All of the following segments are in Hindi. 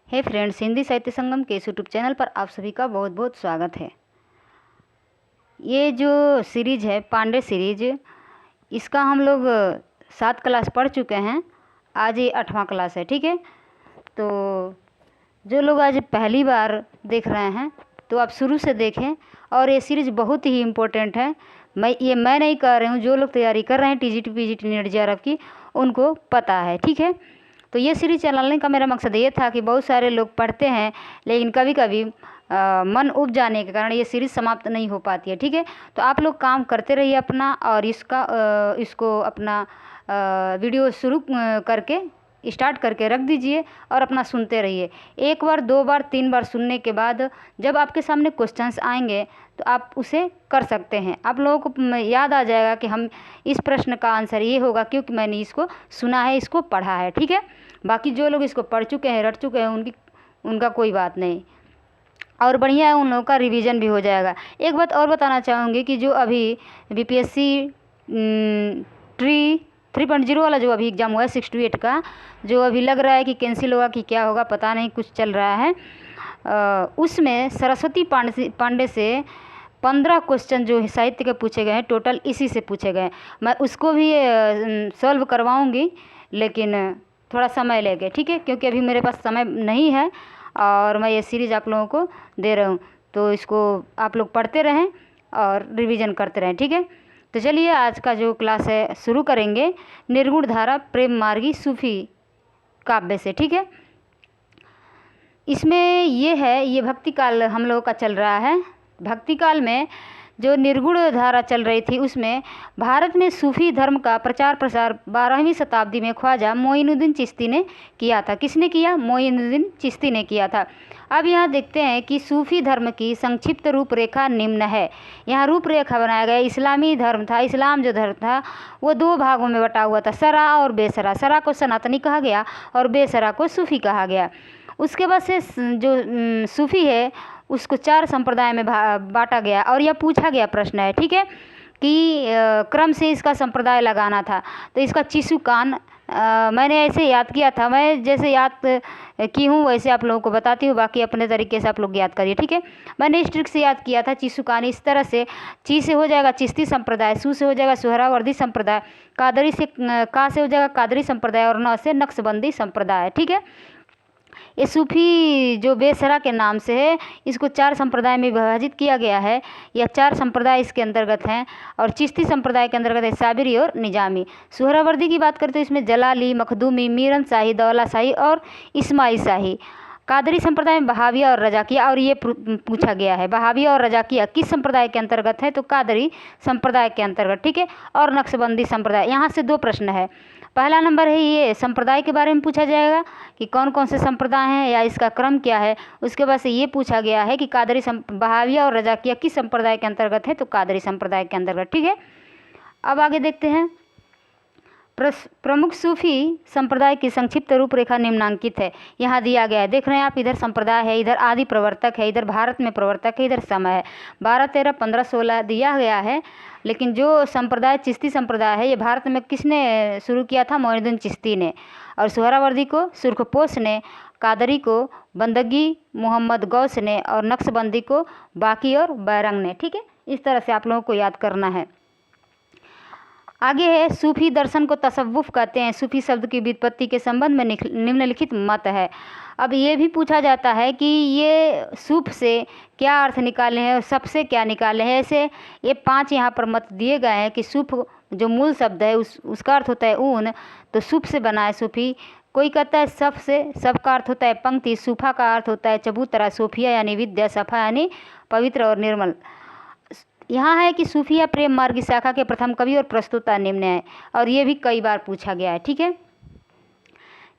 हे फ्रेंड्स, हिंदी साहित्य संगम के इस यूट्यूब चैनल पर आप सभी का बहुत बहुत स्वागत है। ये जो सीरीज़ है पांडे सीरीज, इसका हम लोग 7 क्लास पढ़ चुके हैं। आज ये 8वां क्लास है। ठीक है, तो जो लोग आज पहली बार देख रहे हैं तो आप शुरू से देखें। और ये सीरीज़ बहुत ही इम्पोर्टेंट है। मैं नहीं कह रही हूँ, जो लोग तैयारी कर रहे हैं टीजीटी पीजीटी नीट जेआरएफ की, उनको पता है। ठीक है, तो ये सीरीज़ चलाने का मेरा मकसद ये था कि बहुत सारे लोग पढ़ते हैं लेकिन कभी कभी मन उब जाने के कारण ये सीरीज़ समाप्त नहीं हो पाती है। ठीक है, तो आप लोग काम करते रहिए अपना, और इसको अपना वीडियो शुरू करके स्टार्ट करके रख दीजिए और अपना सुनते रहिए। 1 बार 2 बार 3 बार सुनने के बाद जब आपके सामने क्वेश्चंस आएंगे तो आप उसे कर सकते हैं। आप लोगों को याद आ जाएगा कि हम इस प्रश्न का आंसर ये होगा क्योंकि मैंने इसको सुना है, इसको पढ़ा है। ठीक है, बाकी जो लोग इसको पढ़ चुके हैं, रट चुके हैं, उनका कोई बात नहीं, और बढ़िया है, उन लोगों का रिवीजन भी हो जाएगा। एक बात और बताना चाहूँगी कि जो अभी बीपीएससी 3.0 वाला जो अभी एग्ज़ाम हुआ है 6 to 8 का, जो अभी लग रहा है कि कैंसिल होगा कि क्या होगा पता नहीं, कुछ चल रहा है, उसमें सरस्वती पांडे से 15 क्वेश्चन जो साहित्य के पूछे गए हैं, टोटल इसी से पूछे गए हैं। मैं उसको भी सॉल्व करवाऊँगी, लेकिन थोड़ा समय लेके। ठीक है, क्योंकि अभी मेरे पास समय नहीं है और मैं ये सीरीज़ आप लोगों को दे रहा हूँ, तो इसको आप लोग पढ़ते रहें और रिवीजन करते रहें। ठीक है, तो चलिए आज का जो क्लास है शुरू करेंगे निर्गुण धारा प्रेम मार्गी सूफी काव्य से। ठीक है, इसमें ये भक्ति काल हम लोगों का चल रहा है। भक्ति काल में जो निर्गुण धारा चल रही थी, उसमें भारत में सूफी धर्म का प्रचार प्रसार 12वीं शताब्दी में ख्वाजा मोइनुद्दीन चिश्ती ने किया था। किसने किया? मोइनुद्दीन चिश्ती ने किया था। अब यहाँ देखते हैं कि सूफी धर्म की संक्षिप्त रूपरेखा निम्न है। यहाँ रूपरेखा बनाया गया। इस्लामी धर्म था, इस्लाम जो धर्म था वो 2 भागों में बटा हुआ था, सरा और बेसरा। सरा को सनातनी कहा गया और बेसरा को सूफी कहा गया। उसके बाद से जो सूफी है उसको 4 संप्रदाय में बांटा गया और यह पूछा गया प्रश्न है। ठीक है, कि क्रम से इसका संप्रदाय लगाना था, तो इसका चिसुकान मैंने ऐसे याद किया था। मैं जैसे याद की हूँ वैसे आप लोगों को बताती हूँ, बाकी अपने तरीके से आप लोग याद करिए। ठीक है, मैंने इस ट्रिक से याद किया था। चिसुकान इस तरह से, ची से हो जाएगा चिश्ती संप्रदाय, सू से हो जाएगा सुहरावर्दी संप्रदाय, कादरी से का से हो जाएगा कादरी संप्रदाय, और न से नक्शबंदी संप्रदाय। ठीक है, ये सूफी जो बेसरा के नाम से है, इसको 4 संप्रदाय में विभाजित किया गया है। यह 4 संप्रदाय इसके अंतर्गत हैं, और चिश्ती संप्रदाय के अंतर्गत है साबिरी और निजामी। सुहरावर्दी की बात करते तो इसमें जलाली, मखदूमी, मीरन शाही, दौला शाही और इस्माइल शाही। कादरी संप्रदाय में बहाविया और रजाकिया, और ये पूछा गया है बहाविया और रजाकिया किस संप्रदाय के अंतर्गत है, तो कादरी संप्रदाय के अंतर्गत। ठीक है, और नक्शबंदी संप्रदाय। यहाँ से 2 प्रश्न है। पहला नंबर है ये संप्रदाय के बारे में पूछा जाएगा कि कौन कौन से संप्रदाय हैं या इसका क्रम क्या है। उसके बाद से ये पूछा गया है कि कादरी बहाविया और रजाकिया किस संप्रदाय के अंतर्गत है, तो कादरी संप्रदाय के अंतर्गत। ठीक है, अब आगे देखते हैं। प्रमुख सूफी संप्रदाय की संक्षिप्त रूपरेखा निम्नांकित है। यहाँ दिया गया है, देख रहे हैं आप, इधर संप्रदाय है, इधर आदि प्रवर्तक है, इधर भारत में प्रवर्तक है, इधर समय है। 12, 13, 15, 16 दिया गया है। लेकिन जो संप्रदाय चिश्ती संप्रदाय है, ये भारत में किसने शुरू किया था? मोइनुद्दीन चिश्ती ने। और सुहरावर्दी को सुर्खपोश ने, कादरी को बंदगी मोहम्मद गौस ने, और नक्शबंदी को बाकी और बैरंग ने। ठीक है, इस तरह से आप लोगों को याद करना है। आगे है, सूफी दर्शन को तसव्वुफ कहते हैं। सूफी शब्द की व्युत्पत्ति के संबंध में निम्नलिखित मत है। अब ये भी पूछा जाता है कि ये सूफ से क्या अर्थ निकाले हैं और सबसे क्या निकाले हैं। ऐसे ये 5 यहाँ पर मत दिए गए हैं कि सूफ जो मूल शब्द है उसका अर्थ होता है ऊन, तो सूफ से बना है सूफी। कोई कहता है सफ से, सब का अर्थ होता है पंक्ति, सूफा का अर्थ होता है चबूतरा, सूफिया यानी विद्या, सफा यानी पवित्र और निर्मल। यहाँ है कि सूफिया प्रेम मार्ग शाखा के प्रथम कवि और प्रस्तुता निम्न है, और ये भी कई बार पूछा गया है। ठीक है,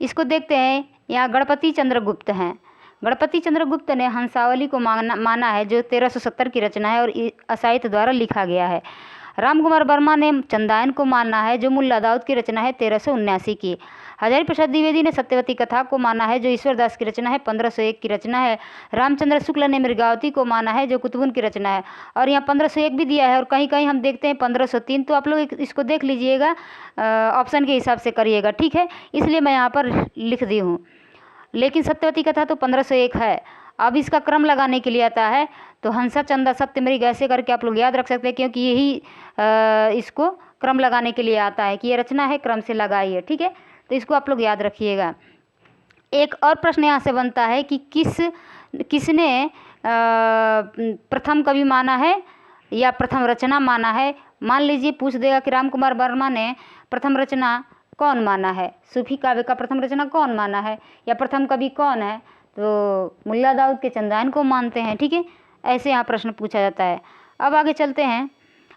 इसको देखते हैं। यहाँ गणपति चंद्रगुप्त हैं। गणपति चंद्रगुप्त ने हंसावली को माना है, जो 1370 की रचना है और असाहित्य द्वारा लिखा गया है। रामकुमार वर्मा ने चंदायन को माना है, जो मुल्ला दाऊद की रचना है 1379 की। हजारी प्रसाद द्विवेदी ने सत्यवती कथा को माना है, जो ईश्वर दास की रचना है 1501 की रचना है। रामचंद्र शुक्ल ने मृगावती को माना है, जो कुतुबुन की रचना है, और यहाँ 1501 भी दिया है, और कहीं कहीं हम देखते हैं 1503। तो आप लोग इसको देख लीजिएगा, ऑप्शन के हिसाब से करिएगा। ठीक है, इसलिए मैं यहाँ पर लिख दी हूँ। लेकिन सत्यवती कथा तो 1501 है। अब इसका क्रम लगाने के लिए आता है तो हंसा चंदा सत्यमृग ऐसे करके आप लोग याद रख सकते हैं, क्योंकि यही इसको क्रम लगाने के लिए आता है कि ये रचना है, क्रम से लगाइए। ठीक है, तो इसको आप लोग याद रखिएगा। एक और प्रश्न यहाँ से बनता है कि किसने प्रथम कवि माना है या प्रथम रचना माना है। मान लीजिए पूछ देगा कि राम कुमार वर्मा ने प्रथम रचना कौन माना है, सूफी काव्य का प्रथम रचना कौन माना है या प्रथम कवि कौन है, तो मुल्ला दाऊद के चंदायन को मानते हैं। ठीक है, ऐसे यहाँ प्रश्न पूछा जाता है। अब आगे चलते हैं।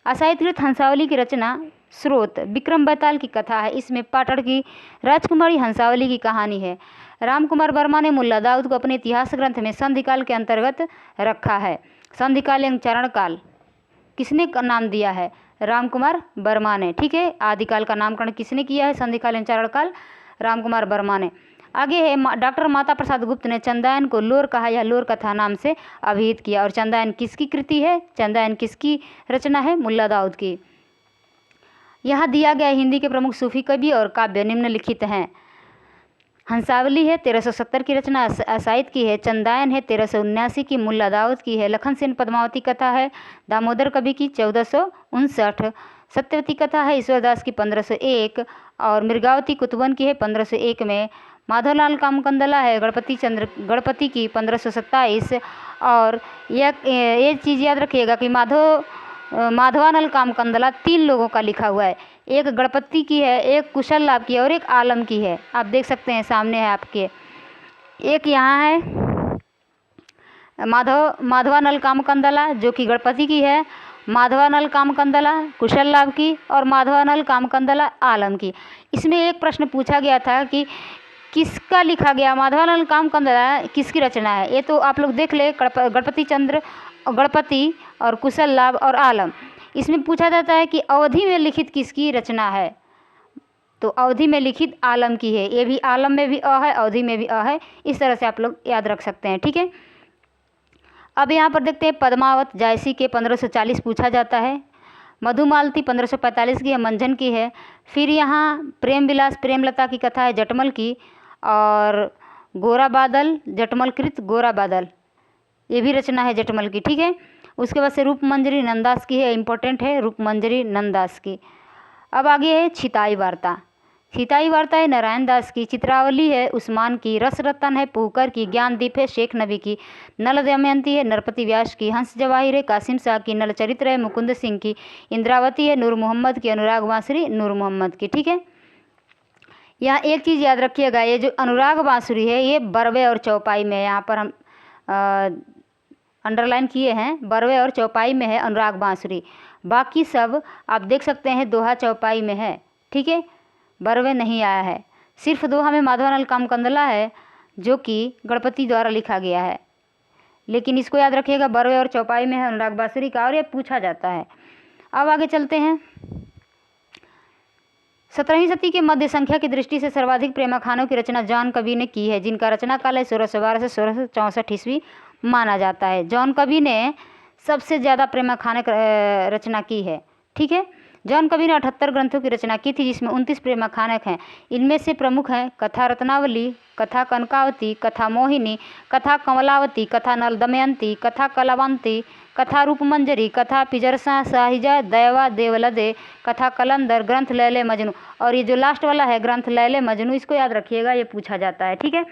असाहित्यकृत हंसावली की रचना स्रोत विक्रम बैताल की कथा है। इसमें पाटड़ की राजकुमारी हंसावली की कहानी है। राम कुमार वर्मा ने मुल्ला दाऊद को अपने इतिहास ग्रंथ में संधिकाल के अंतर्गत रखा है। संधिकाल एवं चरणकाल किसने नाम दिया है? राम कुमार वर्मा ने। ठीक है, आदिकाल का नामकरण किसने किया है? संधिकाल एवं चरणकाल राम कुमार वर्मा ने। आगे है डॉक्टर माता प्रसाद गुप्त ने चंदायन को लोर कहा या लोर कथा नाम से अभिहित किया। और चंदायन किसकी कृति है? चंदायन किसकी रचना है? मुल्ला दाऊद की। यहाँ दिया गया हिंदी के प्रमुख सूफी कवि और काव्य निम्नलिखित हैं। हंसावली है 1370 की रचना, असाइद की है। चंदायन है 1379 की, मुल्ला दाऊद की है। लखन सेन पद्मावती कथा है दामोदर कवि की 1459। सत्यवती कथा है ईश्वरदास की 1501 और मृगावती कुतुबन की है 1501 में। माधवलाल कामकंदला है गणपति की 1527। और ये चीज़ याद रखिएगा कि माधवानल कामकंदला 3 लोगों का लिखा हुआ है। एक गणपति की है, एक कुशल लाभ की है और एक आलम की है। आप देख सकते हैं सामने है आपके। एक यहाँ है माधवानल कामकंदला जो कि गणपति की है, माधवानल कामकंदला कुशल लाभ की और माधवानल कामकंदला आलम की। इसमें एक प्रश्न पूछा गया था कि किसका लिखा गया? माधवानल कामकंदला किसकी रचना है? ये तो आप लोग देख ले, गणपति और कुशल लाभ और आलम। इसमें पूछा जाता है कि अवधि में लिखित किसकी रचना है? तो अवधि में लिखित आलम की है। ये भी आलम में भी अ है, अवधि में भी अ है। इस तरह से आप लोग याद रख सकते हैं। ठीक है, अब यहाँ पर देखते हैं पद्मावत जायसी के 1540 पूछा जाता है। मधुमालती 1545 की है, मंझन की है। फिर यहाँ प्रेम विलास प्रेमलता की कथा है जटमल की। और गोरा बादल जटमलकृत गोरा बादल ये भी रचना है जटमल की। ठीक है, उसके बाद से रूपमंजरी नंदास की है, इम्पोर्टेंट है रूपमंजरी नंदास की। अब आगे है छिताई वार्ता। छिताई वार्ता है नारायण दास की। चित्रावली है उस्मान की। रस रतन है पुहकर की। ज्ञानदीप है शेख नबी की। नल दमयंती है नरपति व्यास की। हंस जवाहिर है कासिम शाह की। नल चरित्र है मुकुंद सिंह की। इंद्रावती है नूर मोहम्मद की। अनुराग बांसुरी नूर मोहम्मद की। ठीक है, यहाँ एक चीज़ याद रखिएगा, ये जो अनुराग बांसुरी है ये बरवे और चौपाई में है। यहाँ पर हम अंडरलाइन किए हैं, बरवे और चौपाई में है अनुराग बांसुरी। बाकी सब आप देख सकते हैं दोहा चौपाई में है। ठीक है, बरवे नहीं आया है। सिर्फ दोहा में माधवानल कामकंदला है जो कि गणपति द्वारा लिखा गया है। लेकिन इसको याद रखिएगा बरवे और चौपाई में है अनुराग बांसुरी का, और ये पूछा जाता है। अब आगे चलते हैं। 17वीं सदी के मध्य संख्या की दृष्टि से सर्वाधिक प्रेमाखानों की रचना जॉन कवि ने की है, जिनका रचना काल है 1612 से 1664 ईस्वी माना जाता है। जॉन कवि ने सबसे ज़्यादा प्रेमाखाने रचना की है। ठीक है, जॉन कवि ने 78 ग्रंथों की रचना की थी, जिसमें 29 प्रेमाखानक हैं। इनमें से प्रमुख हैं कथा रत्नावली, कथा कनकावती, कथा मोहिनी, कथा कमलावती, कथा नल दमयंती, कथा कलावंती, कथा रूपमंजरी, कथा पिजरसा साहिजा दैवा देवलदे, कथा कलंदर, ग्रंथ लैले मजनू। और ये जो लास्ट वाला है ग्रंथ लैले मजनू, इसको याद रखिएगा, ये पूछा जाता है। ठीक है,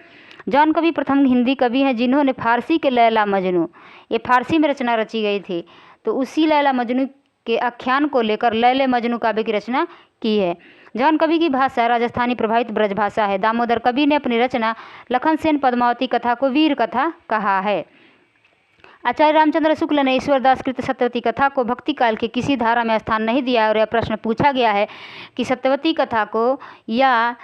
जॉन कवि प्रथम हिंदी कवि हैं जिन्होंने फारसी के लैला मजनू, ये फारसी में रचना रची गई थी, तो उसी लैला मजनू के आख्यान को लेकर लैले मजनू काव्य की रचना की है। जॉन कवि की भाषा राजस्थानी प्रभावित ब्रज भाषा है। दामोदर कवि ने अपनी रचना लखन सेन पद्मावती कथा को वीर कथा कहा है। आचार्य रामचंद्र शुक्ल ने ईश्वरदास कृत सत्यवती कथा को भक्ति काल के किसी धारा में स्थान नहीं दिया। और यह प्रश्न पूछा गया है कि सत्यवती कथा को या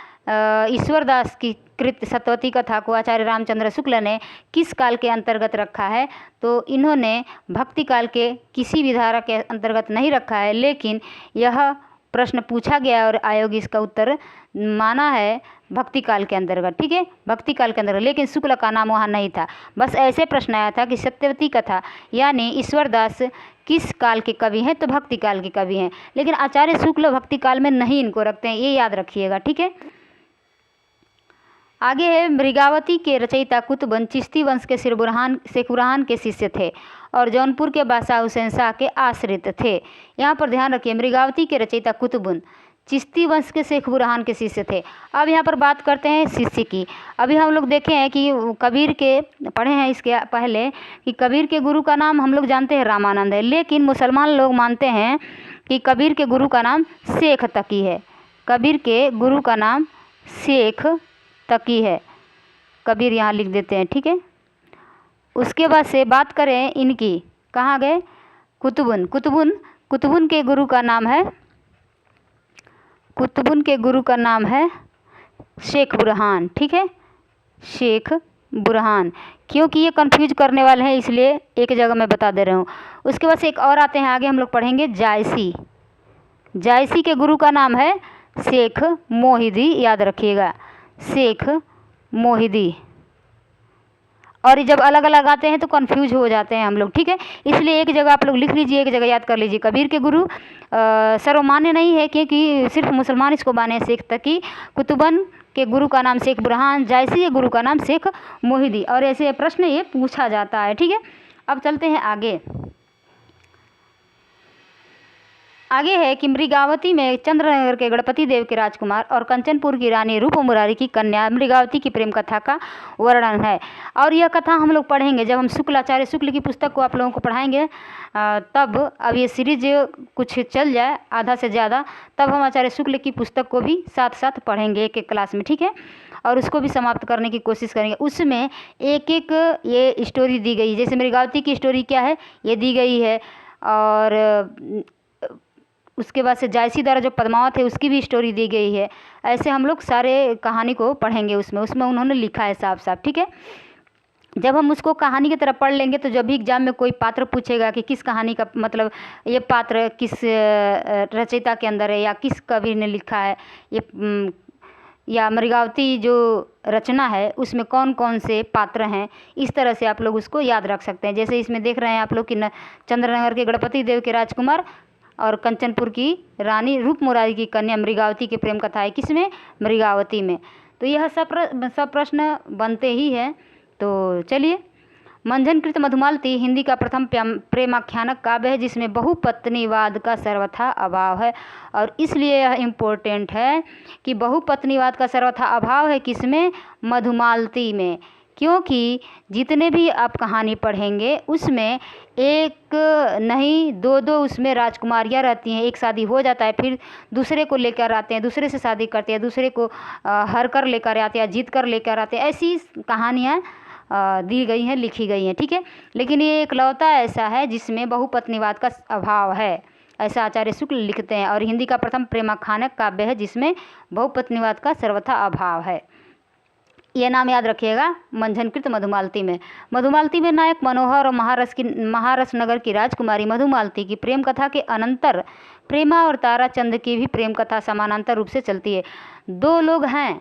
ईश्वरदास की कृत सत्यवती कथा को आचार्य रामचंद्र शुक्ल ने किस काल के अंतर्गत रखा है? तो इन्होंने भक्ति काल के किसी भी धारा के अंतर्गत नहीं रखा है, लेकिन यह प्रश्न पूछा गया और आयोग इसका उत्तर माना है भक्ति काल के अंतर्गत। ठीक है, भक्ति काल के अंतर्गत, लेकिन शुक्ल का नाम वहाँ नहीं था। बस ऐसे प्रश्न आया था कि सत्यवती कथा यानी ईश्वरदास किस काल के कवि हैं? तो भक्ति काल के कवि हैं, लेकिन आचार्य शुक्ल भक्ति काल में नहीं इनको रखते हैं, ये याद रखिएगा। ठीक है, आगे है, मृगावती के रचयिता कुतुबन चिश्ती वंश के शेख बुरहान के शिष्य थे और जौनपुर के बादशाह हुसैन शाह के आश्रित थे। यहाँ पर ध्यान रखिए, मृगावती के रचयिता कुतुबन चिश्ती वंश के शेख बुरहान के शिष्य थे। अब यहाँ पर बात करते हैं शिष्य की। अभी हम लोग देखे हैं कि कबीर के पढ़े हैं इसके पहले कि कबीर के गुरु का नाम हम लोग जानते हैं रामानंद है, लेकिन मुसलमान लोग मानते हैं कि कबीर के गुरु का नाम शेख तकी है। कबीर के गुरु का नाम शेख तकी है, कबीर यहाँ लिख देते हैं, ठीक है। उसके बाद से बात करें इनकी, कहाँ गए, कुतुबुन के गुरु का नाम है, कुतुबुन के गुरु का नाम है शेख बुरहान, ठीक है, शेख बुरहान। क्योंकि ये कंफ्यूज करने वाले हैं इसलिए एक जगह मैं बता दे रहा हूँ। उसके बाद से एक और आते हैं, आगे हम लोग पढ़ेंगे जायसी। जायसी के गुरु का नाम है शेख मोहिदी, याद रखिएगा, शेख मोहिदी। और जब अलग अलग आते हैं तो कंफ्यूज हो जाते हैं हम लोग, ठीक है। इसलिए एक जगह आप लोग लिख लीजिए, एक जगह याद कर लीजिए। कबीर के गुरु सर्वमान्य नहीं है क्योंकि सिर्फ मुसलमान इसको माने शेख तकी। कुतुबन के गुरु का नाम शेख बुरहान, जायसी के गुरु का नाम शेख मोहिदी। और ऐसे प्रश्न ये पूछा जाता है, ठीक है। अब चलते हैं आगे। आगे है कि मृगावती में चंद्रनगर के गणपति देव के राजकुमार और कंचनपुर की रानी रूप मुरारी की कन्या मृगावती की प्रेम कथा का वर्णन है। और यह कथा हम लोग पढ़ेंगे जब हम आचार्य शुक्ल की पुस्तक को आप लोगों को पढ़ाएंगे, तब अब ये सीरीज कुछ चल जाए आधा से ज़्यादा, तब हम आचार्य शुक्ल की पुस्तक को भी साथ साथ पढ़ेंगे एक एक क्लास में, ठीक है। और उसको भी समाप्त करने की कोशिश करेंगे। उसमें एक एक ये स्टोरी दी गई, जैसे मृगावती की स्टोरी क्या है ये दी गई है, और उसके बाद से जायसी द्वारा जो पद्मावत है उसकी भी स्टोरी दी गई है। ऐसे हम लोग सारे कहानी को पढ़ेंगे, उसमें उन्होंने लिखा है साफ साफ, ठीक है। जब हम उसको कहानी की तरह पढ़ लेंगे तो जब भी एग्जाम में कोई पात्र पूछेगा कि किस कहानी का मतलब ये पात्र किस रचयिता के अंदर है या किस कवि ने लिखा है, ये या मृगावती जो रचना है उसमें कौन कौन से पात्र हैं, इस तरह से आप लोग उसको याद रख सकते हैं। जैसे इसमें देख रहे हैं आप लोग कि चंद्रनगर के गणपति देव के राजकुमार और कंचनपुर की रानी रूप मुरारी की कन्या मृगावती की प्रेम कथा है, किसमें, मृगावती में। तो यह सब प्रश्न बनते ही हैं। तो चलिए, मंझनकृत मधुमालती हिंदी का प्रथम प्रेमाख्यानक काव्य है जिसमें बहुपत्नीवाद का सर्वथा अभाव है। और इसलिए यह इम्पोर्टेंट है कि बहुपत्नीवाद का सर्वथा अभाव है किसमें, मधुमालती में। क्योंकि जितने भी आप कहानी पढ़ेंगे उसमें एक नहीं दो दो उसमें राजकुमारियाँ रहती हैं। एक शादी हो जाता है, फिर दूसरे को लेकर आते हैं, दूसरे से शादी करते हैं, दूसरे को हर कर लेकर आते हैं, जीत कर लेकर आते हैं। ऐसी कहानियाँ दी गई हैं, लिखी गई हैं, ठीक है। लेकिन ये एकलौता ऐसा है जिसमें बहुपत्नीवाद का अभाव है, ऐसा आचार्य शुक्ल लिखते हैं। और हिंदी का प्रथम प्रेमाख्यानक काव्य है जिसमें बहुपत्नीवाद का सर्वथा अभाव है। ये नाम याद रखिएगा, मंझनकृत मधुमालती में। मधुमालती में नायक मनोहर और महारस नगर की राजकुमारी मधुमालती की प्रेम कथा के अनंतर प्रेमा और ताराचंद की भी प्रेम कथा समानांतर रूप से चलती है। दो लोग हैं,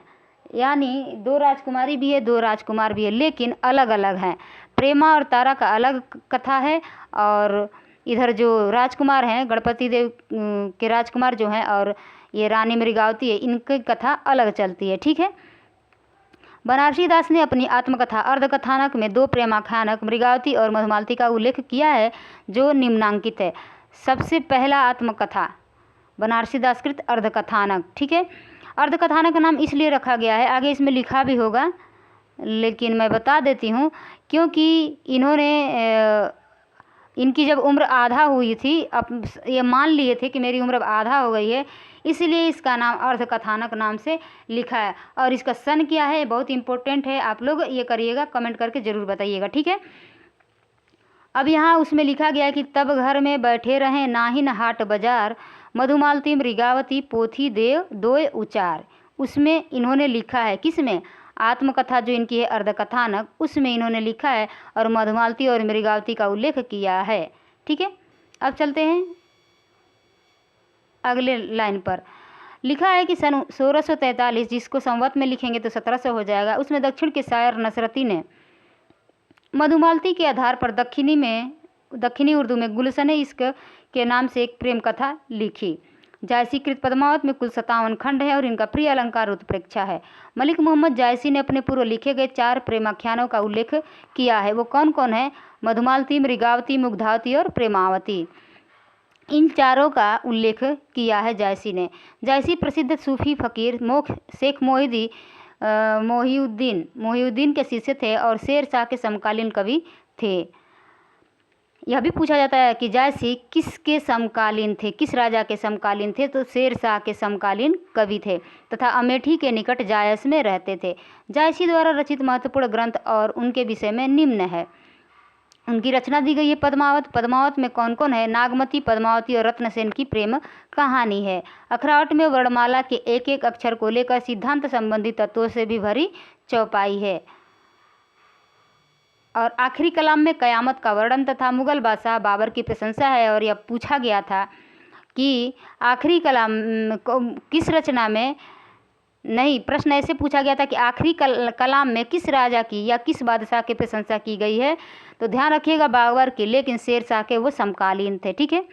यानी दो राजकुमारी भी है, दो राजकुमार भी है, लेकिन अलग अलग हैं। प्रेमा और तारा का अलग कथा है, और इधर जो राजकुमार हैं गणपति देव के राजकुमार जो हैं और ये रानी मृगावती है, इनकी कथा अलग चलती है, ठीक है। बनारसी दास ने अपनी आत्मकथा अर्धकथानक में दो प्रेमाख्यानक मृगावती और मधुमालती का उल्लेख किया है जो निम्नांकित है। सबसे पहला आत्मकथा बनारसी दास कृत अर्धकथानक, ठीक है। अर्धकथानक का नाम इसलिए रखा गया है, आगे इसमें लिखा भी होगा लेकिन मैं बता देती हूँ, क्योंकि इनकी जब उम्र आधा हुई थी, अब ये मान लिए थे कि मेरी उम्र अब आधा हो गई है, इसलिए इसका नाम अर्धकथानक नाम से लिखा है। और इसका सन क्या है बहुत इंपॉर्टेंट है, आप लोग ये करिएगा, कमेंट करके ज़रूर बताइएगा, ठीक है। अब यहाँ उसमें लिखा गया है कि तब घर में बैठे रहें नाहिन हाट बाजार, मधुमालती मृगावती पोथी देव दोय उचार। उसमें इन्होंने लिखा है, किसमें, आत्मकथा जो इनकी है अर्धकथानक, उसमें इन्होंने लिखा है और मधुमालती और मृगावती का उल्लेख किया है, ठीक है। अब चलते हैं अगले लाइन पर। लिखा है कि सन 1643, जिसको संवत में लिखेंगे तो 1700 हो जाएगा, उसमें दक्षिण के शायर नसरती ने मधुमालती के आधार पर दक्षिणी उर्दू में गुलशन इश्क के नाम से एक प्रेम कथा लिखी। जायसी कृत पद्मावत में कुल 57 खंड है और इनका प्रिय अलंकार उत्प्रेक्षा है। मलिक मोहम्मद जायसी ने अपने पूर्व लिखे गए 4 प्रेमाख्यानों का उल्लेख किया है। वो कौन कौन है? मधुमालती, मृगावती, मुग्धावती और प्रेमावती। इन चारों का उल्लेख किया है जायसी ने। जायसी प्रसिद्ध सूफी फकीर शेख मोहिउद्दीन के शिष्य थे और शेर शाह के समकालीन कवि थे। यह भी पूछा जाता है कि जायसी किसके समकालीन थे, किस राजा के समकालीन थे? तो शेर शाह के समकालीन कवि थे तथा अमेठी के निकट जायस में रहते थे। जायसी द्वारा रचित महत्वपूर्ण ग्रंथ और उनके विषय में निम्न है। उनकी रचना दी गई है पद्मावत। पद्मावत में कौन कौन है? नागमती, पद्मावती और रत्नसेन की प्रेम कहानी है। अखरावट में वर्णमाला के एक एक अक्षर को लेकर सिद्धांत संबंधी तत्वों से भी भरी चौपाई है। और आखिरी कलाम में कयामत का वर्णन तथा मुगल बादशाह बाबर की प्रशंसा है। और यह पूछा गया था कि आखिरी कलाम किस रचना में, नहीं, प्रश्न ऐसे पूछा गया था कि आखिरी कलाम में किस राजा की या किस बादशाह की प्रशंसा की गई है? तो ध्यान रखिएगा बाबर की, लेकिन शेर शाह के वो समकालीन थे। ठीक है।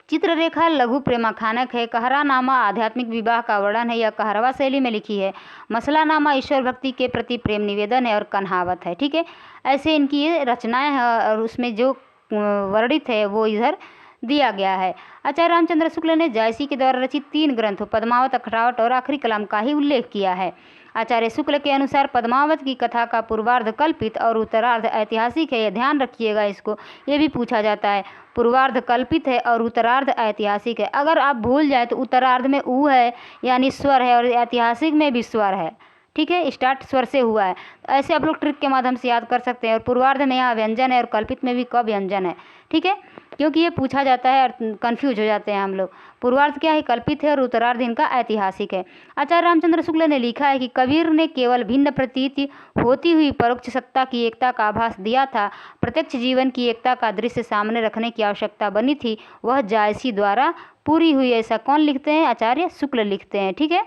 चित्ररेखा लघु प्रेमाख्यानक है। कहरानामा आध्यात्मिक विवाह का वर्णन है। यह कहरवा शैली में लिखी है। मसलानामा ईश्वर भक्ति के प्रति प्रेम निवेदन है और कन्हावत है। ठीक है। ऐसे इनकी ये रचनाएं हैं और उसमें जो वर्णित है वो इधर दिया गया है। आचार्य रामचंद्र शुक्ल ने जायसी के द्वारा रचित 3 ग्रंथों पद्मावत, अखरावट और आखिरी कलाम का ही उल्लेख किया है। आचार्य शुक्ल के अनुसार पद्मावत की कथा का पूर्वार्ध कल्पित और उत्तरार्ध ऐतिहासिक है। यह ध्यान रखिएगा, इसको ये भी पूछा जाता है। पूर्वार्ध कल्पित है और उत्तरार्ध ऐतिहासिक है। अगर आप भूल जाए तो उत्तरार्ध में ऊ है यानी स्वर है और ऐतिहासिक में भी स्वर है। ठीक है, स्टार्ट स्वर से हुआ है। तो ऐसे आप लोग ट्रिक के माध्यम से याद कर सकते हैं। और पूर्वार्ध में यहाँ व्यंजन है और कल्पित में भी क व्यंजन है। ठीक है, क्योंकि ये पूछा जाता है और कन्फ्यूज हो जाते हैं हम लोग। पूर्वार्ध क्या है? कल्पित है और उत्तरार्ध इनका ऐतिहासिक है। आचार्य रामचंद्र शुक्ल ने लिखा है कि कबीर ने केवल भिन्न प्रतीति होती हुई परोक्ष सत्ता की एकता का आभास दिया था। प्रत्यक्ष जीवन की एकता का दृश्य सामने रखने की आवश्यकता बनी थी, वह जायसी द्वारा पूरी हुई। ऐसा कौन लिखते हैं? आचार्य शुक्ल लिखते हैं। ठीक है।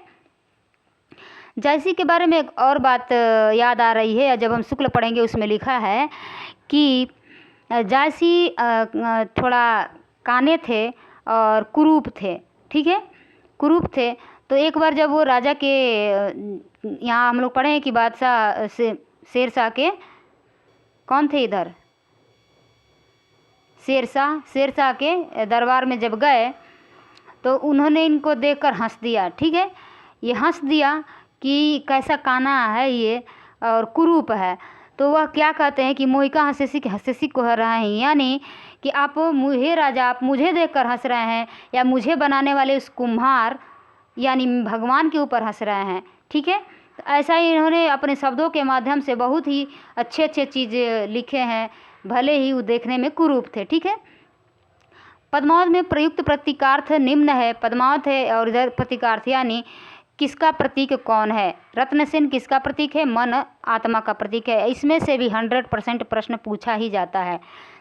जायसी के बारे में एक और बात याद आ रही है, जब हम शुक्ल पढ़ेंगे उसमें लिखा है कि जायसी थोड़ा काने थे और कुरूप थे। ठीक है, कुरूप थे। तो एक बार जब वो राजा के यहाँ हम लोग पढ़े हैं कि बादशाह शेर शाह के कौन थे इधर? शेर शाह के दरबार में जब गए तो उन्होंने इनको देखकर हंस दिया। ठीक है, ये हंस दिया कि कैसा काना है ये और कुरूप है। तो वह क्या कहते हैं कि मोहिका हंसेसी को हर रहे हैं, यानी कि आप हे राजा, आप मुझे देखकर हंस रहे हैं या मुझे बनाने वाले उस कुम्हार यानी भगवान के ऊपर हंस रहे हैं। ठीक है, तो ऐसा ही इन्होंने अपने शब्दों के माध्यम से बहुत ही अच्छे चीज़ लिखे हैं, भले ही वो देखने में कुरूप थे। ठीक है। पद्मावत में प्रयुक्त प्रतीकार्थ निम्न है। पद्मावत है और इधर प्रतीकार्थ यानी किसका प्रतीक कौन है? रत्नसेन किसका प्रतीक है? मन, आत्मा का प्रतीक है। इसमें से भी 100% प्रश्न पूछा ही जाता है।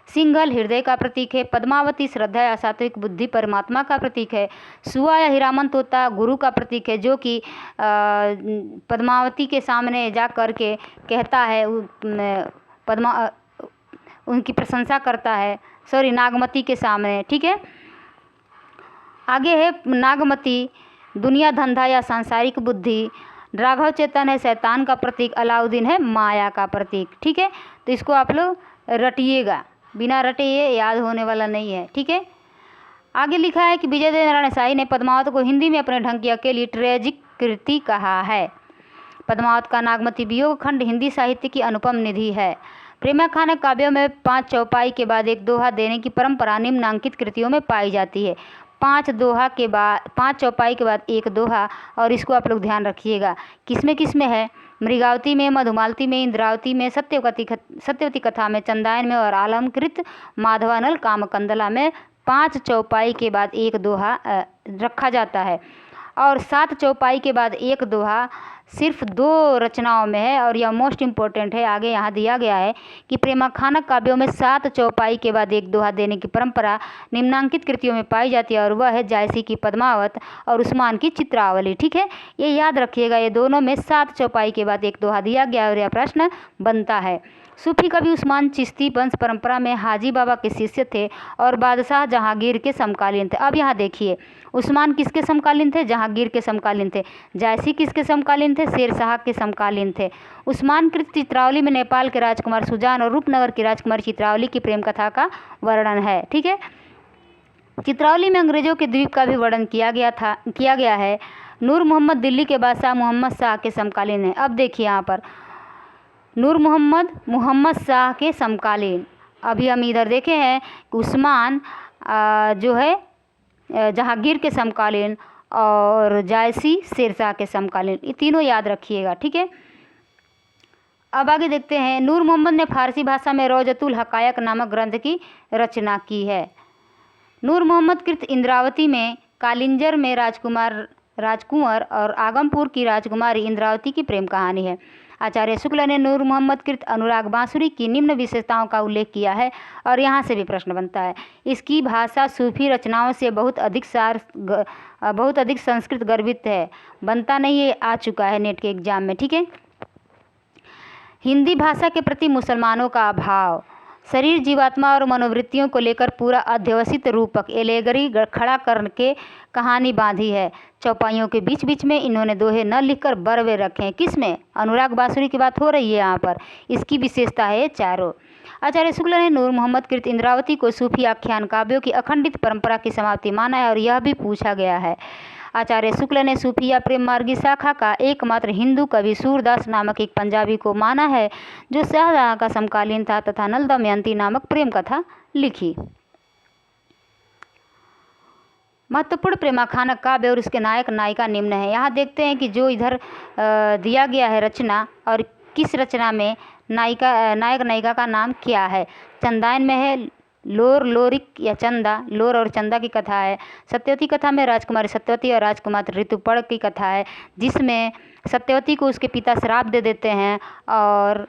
सिंघल हृदय का प्रतीक है। पद्मावती श्रद्धा या सात्विक बुद्धि परमात्मा का प्रतीक है। सुआ या हीरामन तोता गुरु का प्रतीक है, जो कि पद्मावती के सामने जा कर के कहता है, उनकी प्रशंसा करता है, नागमती के सामने। ठीक है, आगे है नागमती दुनिया धंधा या सांसारिक बुद्धि। राघव चेतन है शैतान का प्रतीक। अलाउद्दीन है माया का प्रतीक। ठीक है, तो इसको आप लोग रटिएगा, बिना रटे ये याद होने वाला नहीं है। ठीक है, आगे लिखा है कि विजय देव नारायण शाही ने पद्मावत को हिंदी में अपने ढंग की अकेली ट्रेजिक कृति कहा है। पद्मावत का नागमती वियोग खंड हिंदी साहित्य की अनुपम निधि है। प्रेमाख्यान काव्यों में 5 चौपाई के बाद एक दोहा देने की परंपरा निम्नांकित कृतियों में पाई जाती है। 5 चौपाई के बाद एक दोहा, और इसको आप लोग ध्यान रखिएगा। किसमें है? मृगावती में, मधुमालती में, इंद्रावती में, सत्यवती कथा में, चंदायन में और आलमकृत माधवानल कामकंदला में 5 चौपाई के बाद एक दोहा रखा जाता है। और 7 चौपाई के बाद एक दोहा सिर्फ 2 रचनाओं में है और यह मोस्ट इम्पोर्टेंट है। आगे यहाँ दिया गया है कि प्रेमाखानक काव्यों में 7 चौपाई के बाद एक दोहा देने की परंपरा निम्नांकित कृतियों में पाई जाती है और वह है जायसी की पद्मावत और उस्मान की चित्रावली। ठीक है, ये याद रखिएगा, ये दोनों में 7 चौपाई के बाद एक दोहा दिया गया और यह प्रश्न बनता है। सूफी कवि उस्मान चिश्ती वंश परंपरा में हाजी बाबा के शिष्य थे और बादशाह जहांगीर के समकालीन थे। अब यहाँ देखिए, उस्मान किसके समकालीन थे? जहांगीर के समकालीन थे। जायसी किसके समकालीन थे? शेरशाह के समकालीन थे। उस्मान कृत चित्रावली में नेपाल के राजकुमार सुजान और रूपनगर की राजकुमारी चित्रावली की प्रेम कथा का वर्णन है। ठीक है, चित्रावली में अंग्रेजों के द्वीप का भी वर्णन किया गया है। नूर मोहम्मद दिल्ली के बादशाह मोहम्मद शाह के समकालीन है। अब देखिए यहाँ पर नूर मोहम्मद शाह के समकालीन। अभी हम इधर देखे हैं कि उस्मान जो है जहांगीर के समकालीन और जायसी शेरशाह के समकालीन। ये तीनों याद रखिएगा। ठीक है, अब आगे देखते हैं। नूर मोहम्मद ने फारसी भाषा में रौजतुल हकायक नामक ग्रंथ की रचना की है। नूर मोहम्मद कृत इंद्रावती में कालिंजर में राजकुंवर और आगमपुर की राजकुमारी इंद्रावती की प्रेम कहानी है। आचार्य शुक्ल ने नूर मोहम्मद कृत अनुराग बांसुरी की निम्न विशेषताओं का उल्लेख किया है और यहाँ से भी प्रश्न बनता है। इसकी भाषा सूफी रचनाओं से बहुत अधिक संस्कृत गर्भित है। बनता नहीं, ये आ चुका है नेट के एग्जाम में। ठीक है, हिंदी भाषा के प्रति मुसलमानों का अभाव। शरीर, जीवात्मा और मनोवृत्तियों को लेकर पूरा अध्यवसित रूपक एलेगरी खड़ा करके कहानी बांधी है। चौपाइयों के बीच बीच में इन्होंने दोहे न लिखकर बरवे रखे हैं। किसमें? अनुराग बांसुरी की बात हो रही है यहाँ पर। इसकी विशेषता है चारों। आचार्य शुक्ल ने नूर मोहम्मद कृत इंद्रावती को सूफी आख्यान काव्यों की अखंडित परंपरा की समाप्ति माना है और यह भी पूछा गया है। आचार्य शुक्ल ने सूफिया प्रेम मार्गी शाखा का एकमात्र हिंदू कवि सूरदास नामक एक पंजाबी को माना है जो शाहजहां का समकालीन था तथा नल दमयंती नामक प्रेम कथा लिखी। महत्वपूर्ण प्रेमाखानक काव्य और उसके नायक नायिका निम्न है। यहाँ देखते हैं कि जो इधर दिया गया है रचना और किस रचना में नायक नायिका का नाम क्या है। चंदायन में है लोरिक या चंदा, लोर और चंदा की कथा है। सत्यवती कथा में राजकुमारी सत्यवती और राजकुमार ऋतुपर्ण की कथा है जिसमें सत्यवती को उसके पिता श्राप दे देते हैं और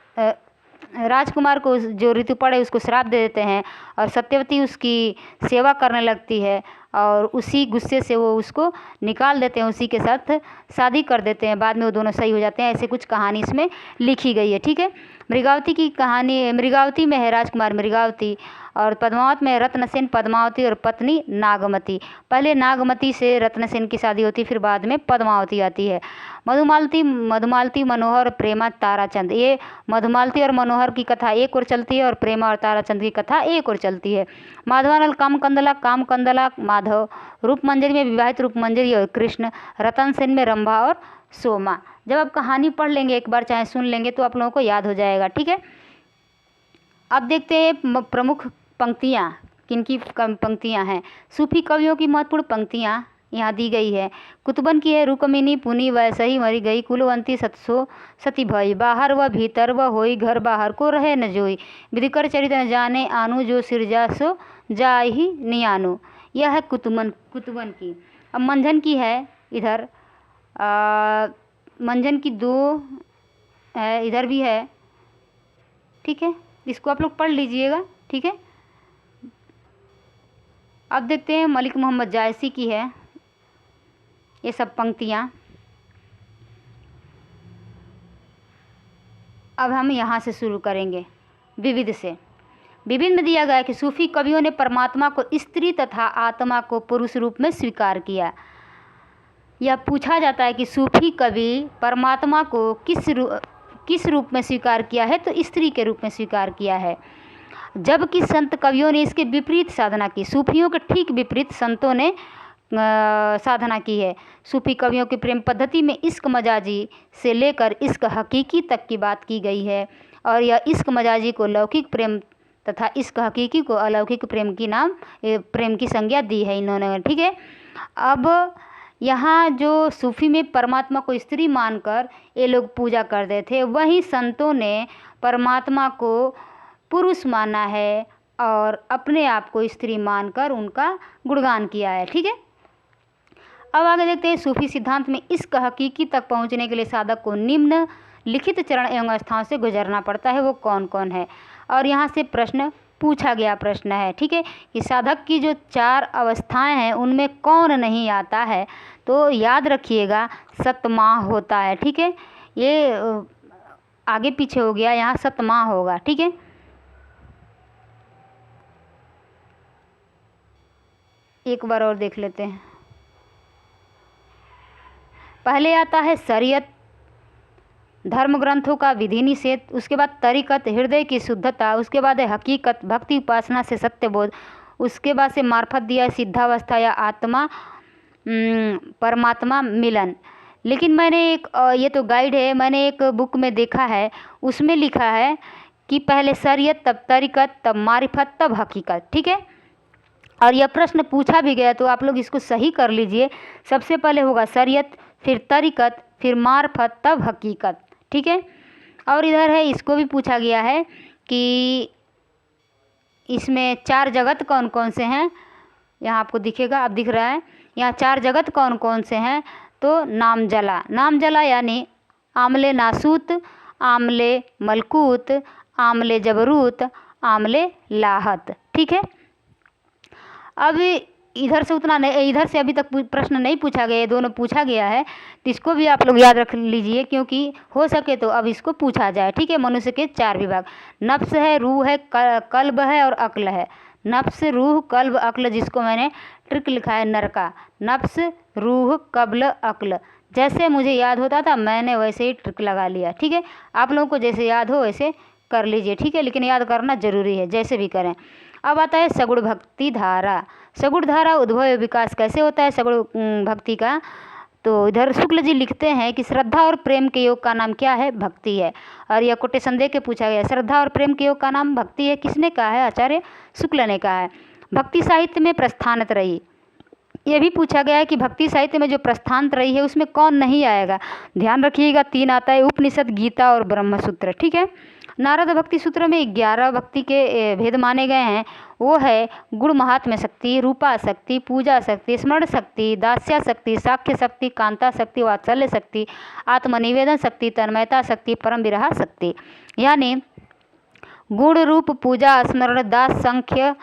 राजकुमार को जो ऋतुपर्ण है उसको श्राप दे देते हैं और सत्यवती उसकी सेवा करने लगती है और उसी गुस्से से वो उसको निकाल देते हैं, उसी के साथ शादी कर देते हैं। बाद में वो दोनों सही हो जाते हैं। ऐसे कुछ कहानी इसमें लिखी गई है। ठीक है, मृगावती की कहानी, मृगावती में है राजकुमार मृगावती और पद्मावत में रत्नसेन पद्मावती और पत्नी नागमती। पहले नागमती से रत्नसेन की शादी होती, फिर बाद में पद्मावती आती है। मधुमालती मनोहर प्रेमा ताराचंद। ये मधुमालती और मनोहर की कथा एक ओर चलती है और प्रेमा और ताराचंद की कथा एक ओर चलती है। माधवानल कामकंदला माधव, रूपमंजरी में विवाहित रूपमंजरी और कृष्ण, रतन सेन में रंभा और सोमा। जब आप कहानी पढ़ लेंगे एक बार चाहे सुन लेंगे तो आप लोगों को याद हो जाएगा। ठीक है, अब देखते हैं प्रमुख पंक्तियाँ, किनकी पंक्तियाँ हैं। सूफी कवियों की महत्वपूर्ण पंक्तियाँ यहाँ दी गई है। कुतुबन की है रुकमिनी पुनी वैसही मरी गई, कुलवंती सतसो सती भई, बाहर व भीतर व होई, घर बाहर को रहे न जोई, विधिकर चरित न जाने आनु, जो सिरजा सो जाहि नियानु। यह है कुतुबन की। अब मंझन की है इधर, मंझन की 2 है, इधर भी है। ठीक है, इसको आप लोग पढ़ लीजिएगा। ठीक है, अब देखते हैं मलिक मोहम्मद जायसी की है ये सब पंक्तियाँ। अब हम यहाँ से शुरू करेंगे विविध से। विभिन्न में दिया गया है कि सूफी कवियों ने परमात्मा को स्त्री तथा आत्मा को पुरुष रूप में स्वीकार किया। यह पूछा जाता है कि सूफी कवि परमात्मा को किस रूप में स्वीकार किया है, तो स्त्री के रूप में स्वीकार किया है, जबकि संत कवियों ने इसके विपरीत साधना की। सूफियों के ठीक विपरीत संतों ने साधना की है। सूफी कवियों की प्रेम पद्धति में इश्क मजाजी से लेकर इश्क हकीकी तक की बात की गई है और यह इश्क मजाजी को लौकिक प्रेम तथा इश्क हकीकी को अलौकिक प्रेम की संज्ञा दी है इन्होंने। ठीक है, अब यहाँ जो सूफी में परमात्मा को स्त्री मानकर ये लोग पूजा करते थे, वहीं संतों ने परमात्मा को पुरुष माना है और अपने आप को स्त्री मानकर उनका गुणगान किया है। ठीक है, अब आगे देखते हैं, सूफी सिद्धांत में इश्क हकीकी तक पहुंचने के लिए साधक को निम्न लिखित चरण एवं अवस्थाओं से गुजरना पड़ता है, वो कौन कौन है। और यहाँ से प्रश्न पूछा गया प्रश्न है, ठीक है, कि साधक की जो 4 अवस्थाएं हैं उनमें कौन नहीं आता है, तो याद रखिएगा सतमाह होता है, ठीक है। ये आगे पीछे हो गया, यहाँ सतमाह होगा, ठीक है। एक बार और देख लेते हैं। पहले आता है शरीयत, धर्म ग्रंथों का विधि निषेध, उसके बाद तरीकत, हृदय की शुद्धता, उसके बाद है हकीकत, भक्ति उपासना से सत्यबोध, उसके बाद से मार्फत दिया सिद्धावस्था या आत्मा परमात्मा मिलन। लेकिन मैंने एक ये तो गाइड है, मैंने एक बुक में देखा है, उसमें लिखा है कि पहले शरीयत, तब तरीकत, तब मारिफत, तब हकीकत, ठीक है। और यह प्रश्न पूछा भी गया तो आप लोग इसको सही कर लीजिए। सबसे पहले होगा शरीयत, फिर तरीकत, फिर मार्फत, तब हकीकत, ठीक है। और इधर है, इसको भी पूछा गया है कि इसमें 4 जगत कौन कौन से हैं। यहाँ आपको दिखेगा, अब दिख रहा है, यहाँ 4 जगत कौन कौन से हैं। तो नाम जला यानी आमले नासूत, आमले मलकूत, आमले जबरूत, आमले लाहत, ठीक है। अब इधर से उतना नहीं, इधर से अभी तक प्रश्न नहीं पूछा गया, ये दोनों पूछा गया है, तो इसको भी आप लोग याद रख लीजिए, क्योंकि हो सके तो अब इसको पूछा जाए, ठीक है। मनुष्य के 4 विभाग, नफ्स है, रूह है, कल्ब है और अक्ल है। नफ्स, रूह, कल्ब, अक्ल, जिसको मैंने ट्रिक लिखा है नर का, नफ्स, रूह, कब्ल, अक्ल। जैसे मुझे याद होता था मैंने वैसे ही ट्रिक लगा लिया, ठीक है। आप लोगों को जैसे याद हो वैसे कर लीजिए, ठीक है, लेकिन याद करना जरूरी है, जैसे भी करें। अब आता है सगुण भक्ति धारा। सगुण धारा उद्भव विकास कैसे होता है सगुण भक्ति का, तो इधर शुक्ल जी लिखते हैं कि श्रद्धा और प्रेम के योग का नाम क्या है, भक्ति है। और यह कोटेशन दे के पूछा गया, श्रद्धा और प्रेम के योग का नाम भक्ति है, किसने कहा है, आचार्य शुक्ल ने कहा है। भक्ति साहित्य में प्रस्थानत रही, ये भी पूछा गया है कि भक्ति साहित्य में जो प्रस्थानत रही है उसमें कौन नहीं आएगा। ध्यान रखिएगा 3 आता है, उपनिषद, गीता और ब्रह्मसूत्र, ठीक है। नारद भक्ति सूत्र में 11 भक्ति के भेद माने गए हैं, वो है गुण महात्म्य शक्ति, रूपा शक्ति, पूजा शक्ति, स्मरण शक्ति, दास्या शक्ति, साख्य शक्ति, कांता शक्ति, वात्सल्य शक्ति, आत्मनिवेदन शक्ति, तन्मयता शक्ति, परम विरह शक्ति। यानी गुण, रूप, पूजा, स्मरण, दास, संख्य,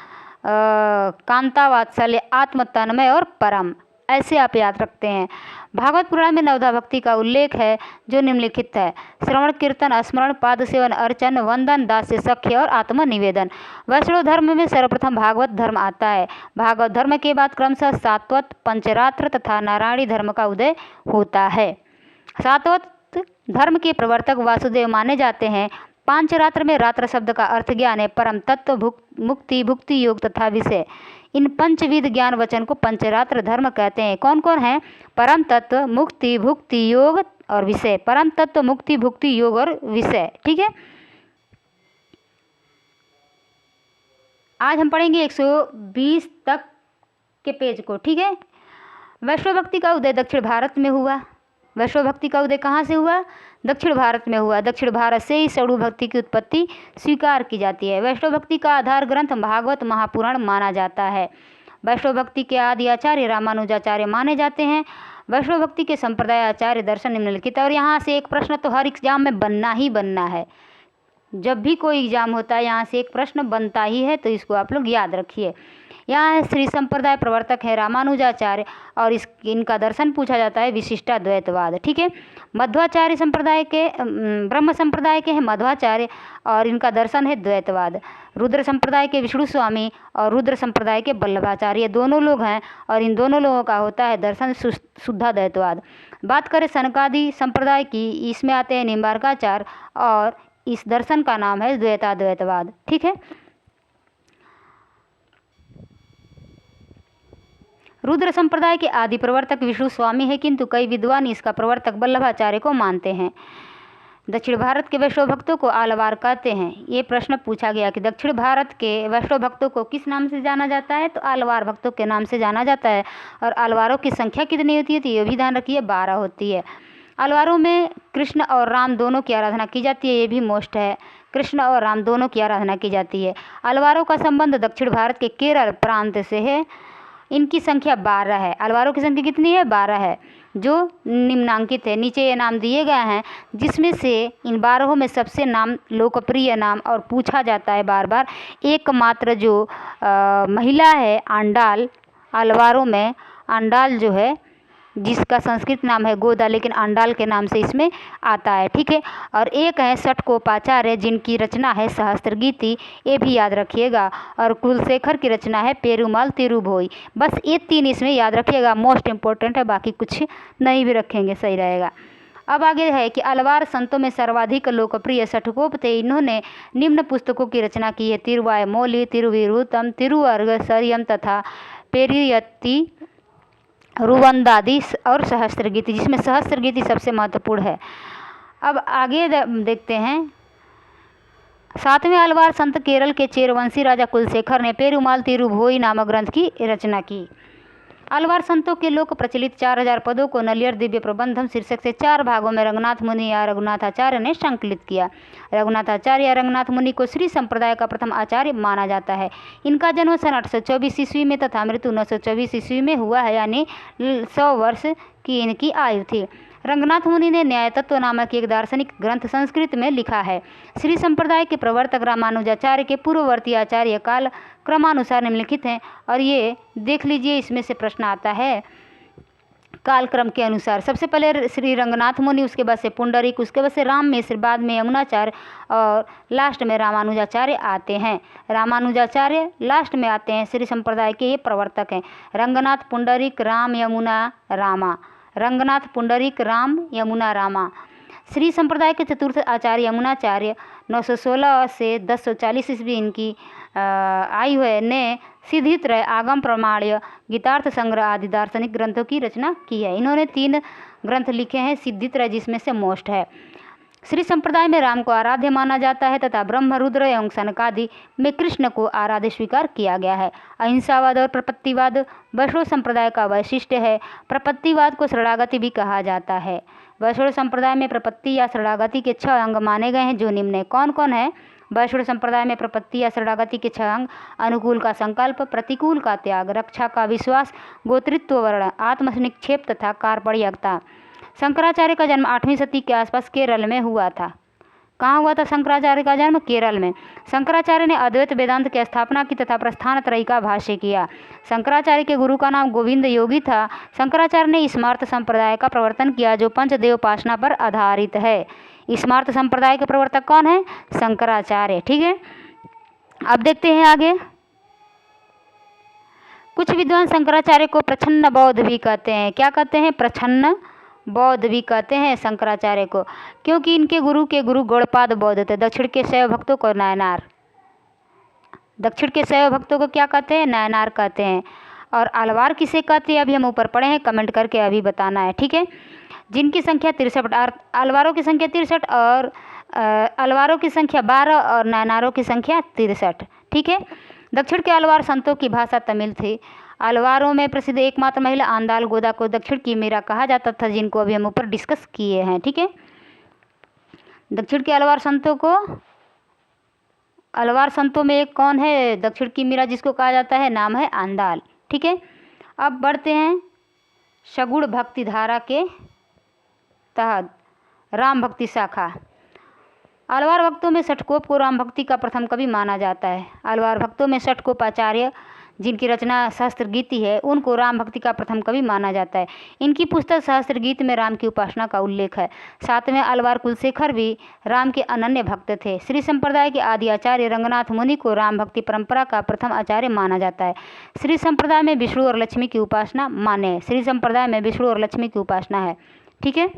कांता, वात्सल्य, आत्म, तन्मय और परम, ऐसे आप याद रखते हैं। भागवत पुराण में 9 भक्ति का उल्लेख है जो निम्नलिखित है, श्रवण, कीर्तन, स्मरण, पाद सेवन, अर्चन, वंदन, दास्य, सख्य और आत्मनिवेदन। वैष्णव धर्म में सर्वप्रथम भागवत धर्म आता है। भागवत धर्म के बाद क्रमशः सात्वत, पंचरात्र तथा नारायणी धर्म का उदय होता है। सात्वत धर्म के प्रवर्तक वासुदेव माने जाते हैं। पांचरात्र में रात्र शब्द का अर्थ ज्ञान है, परम तत्व, मुक्ति, भुक्ति योग तथा विषय। इन पंचविध ज्ञान वचन को पंचरात्र धर्म कहते हैं। कौन कौन है, परम तत्व, मुक्ति, भुक्ति, योग और विषय। परम तत्व, मुक्ति, भुक्ति, योग और विषय, ठीक है। आज हम पढ़ेंगे 120 तक के पेज को, ठीक है। वैष्णव भक्ति का उदय दक्षिण भारत में हुआ। वैष्णव भक्ति का उदय कहाँ से हुआ, दक्षिण भारत में हुआ। दक्षिण भारत से ही सगुण भक्ति की उत्पत्ति स्वीकार की जाती है। वैष्णव भक्ति का आधार ग्रंथ भागवत महापुराण माना जाता है। वैष्णव भक्ति के आदि आचार्य रामानुजाचार्य माने जाते हैं। वैष्णव भक्ति के संप्रदाय आचार्य दर्शन निम्नलिखित है। और यहाँ से एक प्रश्न तो हर एग्जाम में बनना ही बनना है, जब भी कोई एग्जाम होता है यहाँ से एक प्रश्न बनता ही है, तो इसको आप लोग याद रखिए। यहाँ है श्री संप्रदाय प्रवर्तक है रामानुजाचार्य और इनका दर्शन पूछा जाता है विशिष्टाद्वैतवाद, ठीक है। मध्वाचार्य संप्रदाय के ब्रह्म संप्रदाय के हैं मध्वाचार्य और इनका दर्शन है द्वैतवाद। रुद्र संप्रदाय के विष्णु स्वामी और रुद्र संप्रदाय के वल्लभाचार्य, दोनों लोग हैं और इन दोनों लोगों का होता है दर्शन शुद्धाद्वैतवाद। बात करें सनकादि संप्रदाय की, इसमें आते हैं निम्बार्काचार्य और इस दर्शन का नाम है द्वैताद्वैतवाद, ठीक है। रुद्र संप्रदाय के आदि प्रवर्तक विष्णु स्वामी है, किंतु कई विद्वान इसका प्रवर्तक वल्लभाचार्य को मानते हैं। दक्षिण भारत के वैष्णव भक्तों को आलवार कहते हैं। ये प्रश्न पूछा गया कि दक्षिण भारत के वैष्णव भक्तों को किस नाम से जाना जाता है, तो आलवार भक्तों के नाम से जाना जाता है। और आलवारों की संख्या कितनी होती है, तो ये भी ध्यान रखिए 12 होती है। आलवारों में कृष्ण और राम दोनों की आराधना की जाती है, ये भी मोस्ट है, कृष्ण और राम दोनों की आराधना की जाती है। आलवारों का संबंध दक्षिण भारत के केरल प्रांत से है। इनकी संख्या 12 है। अलवारों की संख्या कितनी है? 12 है, जो निम्नांकित है। नीचे ये नाम दिए गए हैं, जिसमें से इन 12 में सबसे नाम लोकप्रिय नाम और पूछा जाता है बार बार, एकमात्र जो महिला है आंडाल, अलवारों में आंडाल जो है, जिसका संस्कृत नाम है गोदा, लेकिन आंडाल के नाम से इसमें आता है। ठीक है। और एक है षटकोपाचार्य, जिनकी रचना है सहस्त्रगीति, ये भी याद रखिएगा। और कुलशेखर की रचना है पेरुमाल तिरुभोई। बस ये 3 इसमें याद रखिएगा, मोस्ट इम्पोर्टेंट है, बाकी कुछ नहीं भी रखेंगे सही रहेगा। अब आगे है कि अलवार संतों में सर्वाधिक लोकप्रिय षटकोप थे। इन्होंने निम्न पुस्तकों की रचना की है: तिरुवायमोली, तिरुविरुत्तम, तिरुअर्ग सरयम तथा पेरियत्ती रुवंदादी और सहस्त्रगीति, जिसमें सहस्त्रगीति सबसे महत्वपूर्ण है। अब आगे देखते हैं। 7वें अलवार संत केरल के चेरवंशी राजा कुलशेखर ने पेरुमाल तिरुभोई नामक ग्रंथ की रचना की। अलवार संतों के लोक प्रचलित 4000 पदों को नलियर दिव्य प्रबंधम शीर्षक से 4 भागों में रंगनाथ मुनि या रघुनाथाचार्य ने संकलित किया। रघुनाथाचार्य या रंगनाथ मुनि को श्री संप्रदाय का प्रथम आचार्य माना जाता है। इनका जन्म सन 824 ईस्वी में तथा मृत्यु 924 ईस्वी में हुआ है, यानी 100 वर्ष की इनकी आयु थी। रंगनाथ मुनि ने न्याय तत्व नामक एक दार्शनिक ग्रंथ संस्कृत में लिखा है। श्री संप्रदाय के प्रवर्तक रामानुजाचार्य के पूर्ववर्ती आचार्य काल क्रमानुसार निम्नलिखित हैं, और ये देख लीजिए, इसमें से प्रश्न आता है कालक्रम के अनुसार। सबसे पहले श्री रंगनाथ मुनि, उसके बाद से पुंडरीक, उसके बाद से राम मिश्र, बाद में यमुनाचार्य और लास्ट में रामानुजाचार्य आते हैं। रामानुजाचार्य लास्ट में आते हैं। श्री संप्रदाय के ये प्रवर्तक हैं। रंगनाथ, पुंडरीक, राम, यमुना, रामा। रंगनाथ, पुंडरीक, राम, यमुना, रामा। श्री संप्रदाय के चतुर्थ आचार्य यमुनाचार्य 916 से 1040 ईस्वी इनकी आयु है, ने सिद्धित्रय, आगम प्रमाण्य, गीतार्थ संग्रह आदि दार्शनिक ग्रंथों की रचना की है। इन्होंने 3 ग्रंथ लिखे हैं सिद्धित्रय, जिसमें से मोस्ट है। श्री संप्रदाय में राम को आराध्य माना जाता है तथा ब्रह्म, रुद्र एवं सनकादि में कृष्ण को आराध्य स्वीकार किया गया है। अहिंसावाद और प्रपत्तिवाद वैष्णव संप्रदाय का वैशिष्ट्य है। प्रपत्तिवाद को शरणागति भी कहा जाता है। वैष्णव संप्रदाय में प्रपत्ति या शरणागति के 6 अंग माने गए हैं, जो निम्न है। कौन कौन है? वैष्णव संप्रदाय में प्रपत्ति या शरणागति के 6 अंग: अनुकूल का संकल्प, प्रतिकूल का त्याग, रक्षा का विश्वास, गोत्रित्व वर्ण, आत्मनिक्षेप तथा कार्पण्यता। शंकराचार्य का जन्म 8वीं शती के आसपास केरल में हुआ था। कहाँ हुआ था शंकराचार्य का जन्म? केरल में। शंकराचार्य ने अद्वैत वेदांत की स्थापना की तथा प्रस्थान त्रयी का भाष्य किया। शंकराचार्य के गुरु का नाम गोविंद योगी था। शंकराचार्य ने स्मार्त संप्रदाय का प्रवर्तन किया, जो पंचदेव उपासना पर आधारित है। स्मार्त संप्रदाय के प्रवर्तक कौन है? शंकराचार्य। ठीक है। अब देखते हैं आगे। कुछ विद्वान शंकराचार्य को प्रच्छन्न बौद्ध भी कहते हैं। क्या कहते हैं? प्रच्छन्न बौद्ध भी कहते हैं शंकराचार्य को, क्योंकि इनके गुरु गौड़पाद बौद्ध थे। दक्षिण के शैव भक्तों को नायनार, दक्षिण के शैव भक्तों को क्या कहते हैं? नायनार कहते हैं। और अलवार किसे कहते हैं? अभी हम ऊपर पढ़े हैं, कमेंट करके अभी बताना है। ठीक है। जिनकी संख्या 63, अलवारों की संख्या 63 और अलवारों की संख्या 12 और नायनारों की संख्या 63। ठीक है। दक्षिण के अलवार संतों की भाषा तमिल थी। अलवारों में प्रसिद्ध एकमात्र महिला आंदाल गोदा को दक्षिण की मीरा कहा जाता था, जिनको अभी हम ऊपर डिस्कस किए हैं। ठीक है। दक्षिण के अलवार संतों को, अलवार संतों में एक कौन है? दक्षिण की मीरा, जिसको कहा जाता है, नाम है आंदाल। ठीक है। अब बढ़ते हैं सगुण भक्ति धारा के तहत राम भक्ति शाखा। अलवार भक्तों में षटकोप को राम भक्ति का प्रथम कवि माना जाता है। अलवार भक्तों में षटकोपाचार्य, जिनकी रचना सहस्त्रगीति है, उनको राम भक्ति का प्रथम कवि माना जाता है। इनकी पुस्तक सहस्त्रगीत में राम की उपासना का उल्लेख है। 7वें अलवार कुलशेखर भी राम के अनन्य भक्त थे। श्री संप्रदाय के आदि आचार्य रंगनाथ मुनि को राम भक्ति परंपरा का प्रथम आचार्य माना जाता है। श्री संप्रदाय में विष्णु और लक्ष्मी की उपासना मान्य है। श्री संप्रदाय में विष्णु और लक्ष्मी की उपासना है। ठीक है।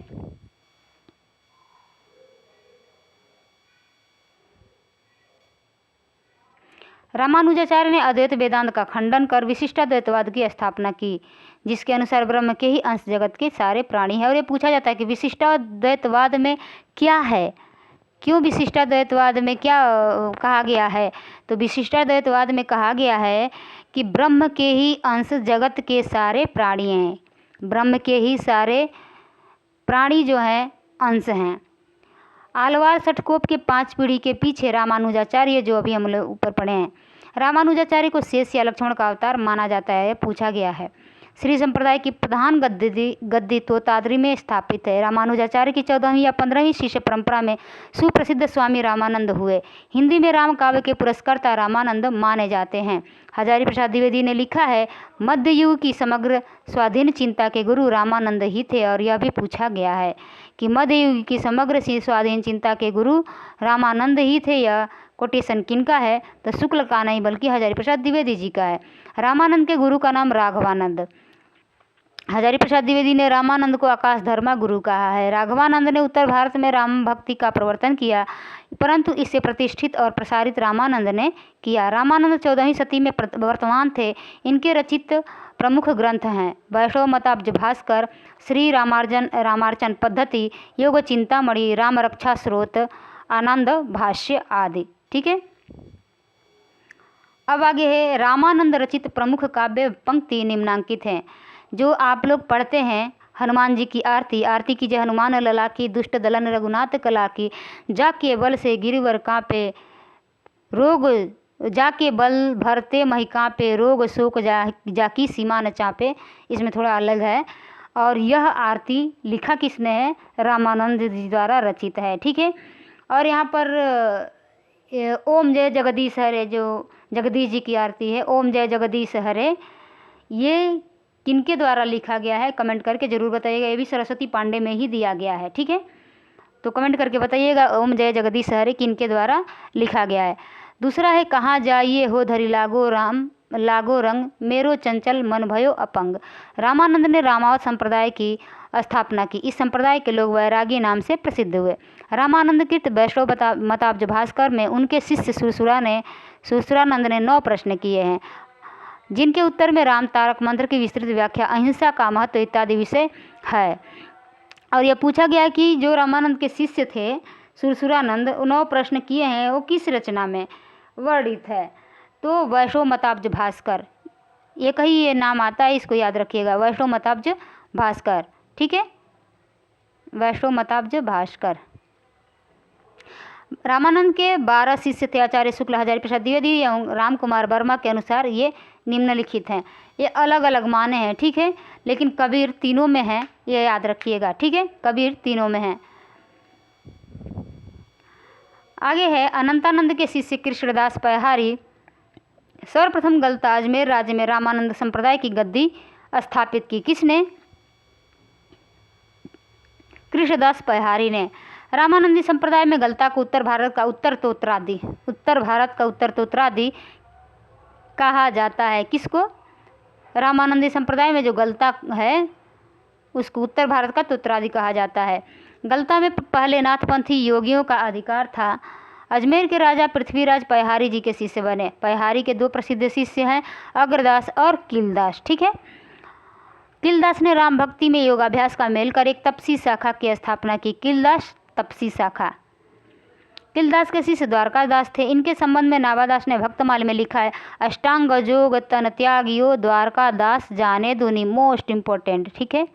रामानुजाचार्य ने अद्वैत वेदांत का खंडन कर विशिष्टाद्वैतवाद की स्थापना की, जिसके अनुसार ब्रह्म के ही अंश जगत के सारे प्राणी हैं। और ये पूछा जाता है कि विशिष्टाद्वैतवाद में क्या है, क्यों विशिष्टाद्वैतवाद में क्या कहा गया है? तो विशिष्टाद्वैतवाद में कहा गया है कि ब्रह्म के ही अंश जगत के सारे प्राणी हैं। ब्रह्म के ही सारे प्राणी जो हैं अंश हैं। आलवार षटकोप के 5 पीढ़ी के पीछे रामानुजाचार्य, जो अभी हम लोग ऊपर पढ़े हैं, रामानुजाचार्य को शेष या लक्ष्मण का अवतार माना जाता है, पूछा गया है। श्री संप्रदाय की प्रधान गद्दी तोतादरी में स्थापित है। रामानुजाचार्य की 14वीं या 15वीं शिष्य परंपरा में सुप्रसिद्ध स्वामी रामानंद हुए। हिंदी में राम काव्य के पुरस्कर्ता रामानंद माने जाते हैं। हजारी प्रसाद द्विवेदी ने लिखा है, मध्य युग की समग्र स्वाधीन चिंता के गुरु रामानंद ही थे। और यह भी पूछा गया है कि मध्य युग की समग्र स्वाधीन चिंता के गुरु रामानंद ही थे। यह कोटेशन किनका है? तो शुक्ल का नहीं बल्कि हजारी प्रसाद द्विवेदी जी का है। रामानंद के गुरु का नाम राघवानंद। हजारी प्रसाद द्विवेदी ने रामानंद को आकाश धर्मा गुरु कहा है। राघवानंद ने उत्तर भारत में राम भक्ति का प्रवर्तन किया, परंतु इसे प्रतिष्ठित और प्रसारित रामानंद ने किया। रामानंद 14वीं सदी में वर्तमान थे। इनके रचित प्रमुख ग्रंथ हैं वैष्णव मताब्ज भास्कर, श्री रामार्चन पद्धति, योग चिंतामणि, राम रक्षा स्रोत, आनंद भाष्य आदि। ठीक है, अब आगे है रामानंद रचित प्रमुख काव्य पंक्ति निम्नांकित हैं जो आप लोग पढ़ते हैं। हनुमान जी की आरती कीजिए हनुमान लला की, दुष्ट दलन रघुनाथ कला की, जाके बल से गिरिवर कांपे रोग, जाके बल भरते मही कांपे रोग शोक जाकी सीमा न चापे। इसमें थोड़ा अलग है। और यह आरती लिखा किसने है? रामानंद जी द्वारा रचित है। ठीक है, और यहाँ पर ओम जय जगदीश हरे जो जगदीश जी की आरती है, ओम जय जगदीश हरे, ये किनके द्वारा लिखा गया है? कमेंट करके ज़रूर बताइएगा। ये भी सरस्वती पांडे में ही दिया गया है। ठीक है, तो कमेंट करके बताइएगा ओम जय जगदीश हरे किनके द्वारा लिखा गया है। दूसरा है कहाँ जाइए हो धरी लागो रंग मेरो चंचल मन भयो अपंग। रामानंद ने रामावत संप्रदाय की स्थापना की। इस संप्रदाय के लोग वैरागी नाम से प्रसिद्ध हुए। रामानंद कृत वैष्णव मताब्ज भास्कर में उनके शिष्य सुरसुरानंद ने 9 प्रश्न किए हैं, जिनके उत्तर में राम तारक मंत्र की विस्तृत व्याख्या, अहिंसा का महत्व इत्यादि विषय है। और यह पूछा गया कि जो रामानंद के शिष्य थे सुरसुरानंद, 9 प्रश्न किए हैं, वो किस रचना में वर्णित है? तो वैष्णव मताब्ज भास्कर, एक ही ये नाम आता है, इसको याद रखिएगा, वैष्णव मताब्ज भास्कर। ठीक है, वैष्णव मताब्ज भास्कर। रामानंद के 12 शिष्य थे। आचार्य शुक्ल, हजारी प्रसाद द्विवेदी एवं राम कुमार वर्मा के अनुसार ये निम्नलिखित हैं। ये अलग अलग माने हैं। ठीक है, लेकिन कबीर तीनों में है, ये याद रखिएगा। ठीक है, कबीर तीनों में है। आगे है अनंतानंद के शिष्य कृष्णदास पयहारी। सर्वप्रथम गलता अजमेर राज्य में रामानंद संप्रदाय की गद्दी स्थापित की। किसने? कृष्णदास पयहारी ने। रामानंदी संप्रदाय में गलता को उत्तर भारत का उत्तरोत्तरादि कहा जाता है। किसको? रामानंदी संप्रदाय में जो गलता है उसको उत्तर भारत का उत्तरादि कहा जाता है। गलता में पहले नाथपंथी योगियों का अधिकार था। अजमेर के राजा पृथ्वीराज पयहारी जी के शिष्य बने। पयहारी के 2 प्रसिद्ध शिष्य हैं, अग्रदास और किलदास। ठीक है, किलदास ने राम भक्ति में योगाभ्यास का मेल कर एक तपसी शाखा की स्थापना की। किलदास तपसी शाखा। किलदास के शिष्य द्वारकादास थे। इनके संबंध में नावादास ने भक्तमाल में लिखा है, अष्टांग जोग तन त्यागियो द्वारकादास जाने दुनी, मोस्ट इम्पोर्टेंट। ठीक है,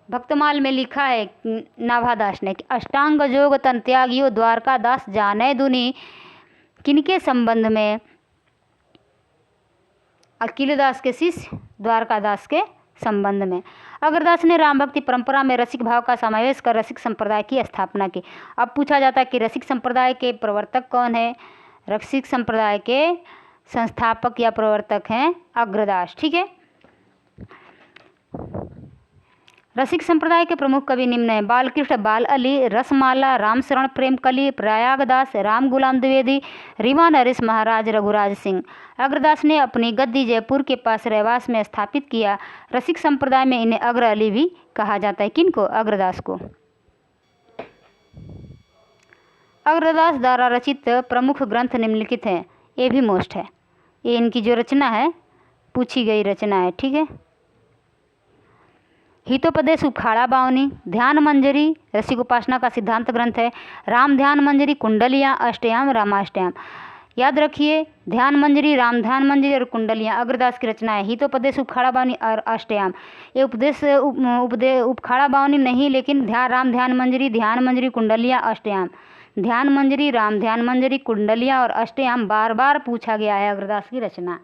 भक्तमाल में लिखा है नाभादास ने कि अष्टांग जोग तन त्यागियो द्वारकादास जाने दुनी। किनके संबंध में? किलदास के शिष्य द्वारकादास के संबंध में। अग्रदास ने राम भक्ति परंपरा में रसिक भाव का समावेश कर रसिक संप्रदाय की स्थापना की। अब पूछा जाता है कि रसिक संप्रदाय के प्रवर्तक कौन है? रसिक संप्रदाय के संस्थापक या प्रवर्तक हैं अग्रदास। ठीक है, रसिक संप्रदाय के प्रमुख कवि निम्न हैं: बालकृष्ण बाल अली, रसमाला, रामशरण प्रेमकली, प्रयागदास, राम गुलाम द्विवेदी, रीवा नरेश महाराज, रघुराज सिंह। अग्रदास ने अपनी गद्दी जयपुर के पास रहवास में स्थापित किया। रसिक संप्रदाय में इन्हें अग्र अली भी कहा जाता है। किनको? अग्रदास को। अग्रदास द्वारा रचित प्रमुख ग्रंथ निम्नलिखित हैं। ये भी मोस्ट है, ये इनकी जो रचना है पूछी गई रचना है। ठीक है, हितोपदेश उखाड़ा बावनी, ध्यान मंजरी रसिक उपासना का सिद्धांत ग्रंथ है। राम ध्यान मंजरी, कुंडलियाँ, अष्टयाम, रामाष्टयाम। याद रखिए, ध्यान मंजरी, राम ध्यान मंजरी और कुंडलियाँ अग्रदास की रचना है। हितोपदेश उखाड़ा बावनी और अष्टयाम, ये उखाड़ा बावनी नहीं, लेकिन राम ध्यान मंजरी, ध्यान मंजरी, कुंडलियाँ, अष्टयाम ध्यान मंजरी, राम ध्यान मंजरी, कुंडलियाँ और अष्टयाम बार बार पूछा गया है अग्रदास की रचना।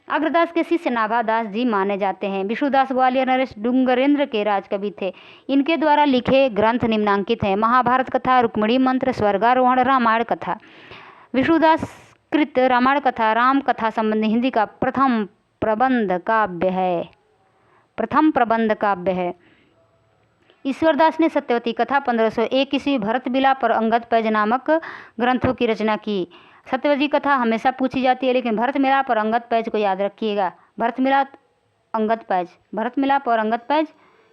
अग्रदास के शिष्य नाभादास जी माने जाते हैं। विष्णुदास ग्वालियर नरेश डूंगरेंद्र के राजकवि थे। इनके द्वारा लिखे ग्रंथ निम्नांकित हैं: महाभारत कथा, रुक्मिणी मंत्र, स्वर्गारोहण, रामायण कथा। विष्णुदास कृत रामायण कथा राम कथा संबंधी हिंदी का प्रथम प्रबंध काव्य है। ईश्वरदास ने सत्यवती कथा 1501 ईस्वी भरत बिलाप और अंगद पैज नामक ग्रंथों की रचना की। सत्यवती कथा हमेशा पूछी जाती है, लेकिन भरत मिलाप और अंगद पैज को याद रखिएगा। भरत मिलाप और अंगद पैज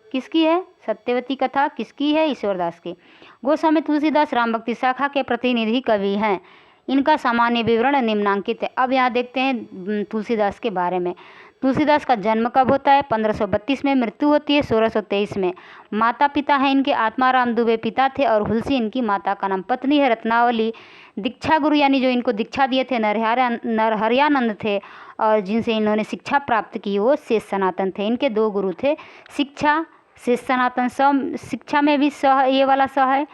किसकी है? सत्यवती कथा किसकी है? ईश्वरदास की। गोस्वामी तुलसीदास राम भक्ति शाखा के प्रतिनिधि कवि हैं। इनका सामान्य विवरण निम्नांकित है। अब यहाँ देखते हैं तुलसीदास के बारे में। तुलसीदास का जन्म कब होता है? 1532 में। मृत्यु होती है 1623 में। माता पिता हैं इनके आत्माराम दुबे पिता थे और हुलसी इनकी माता का नाम। पत्नी है रत्नावली। दीक्षा गुरु यानी जो इनको दीक्षा दिए थे नरहरियानंद थे, और जिनसे इन्होंने शिक्षा प्राप्त की वो शेष सनातन थे। इनके 2 गुरु थे, शिक्षा शेष सनातन। शिक्षा में भी ये वाला स है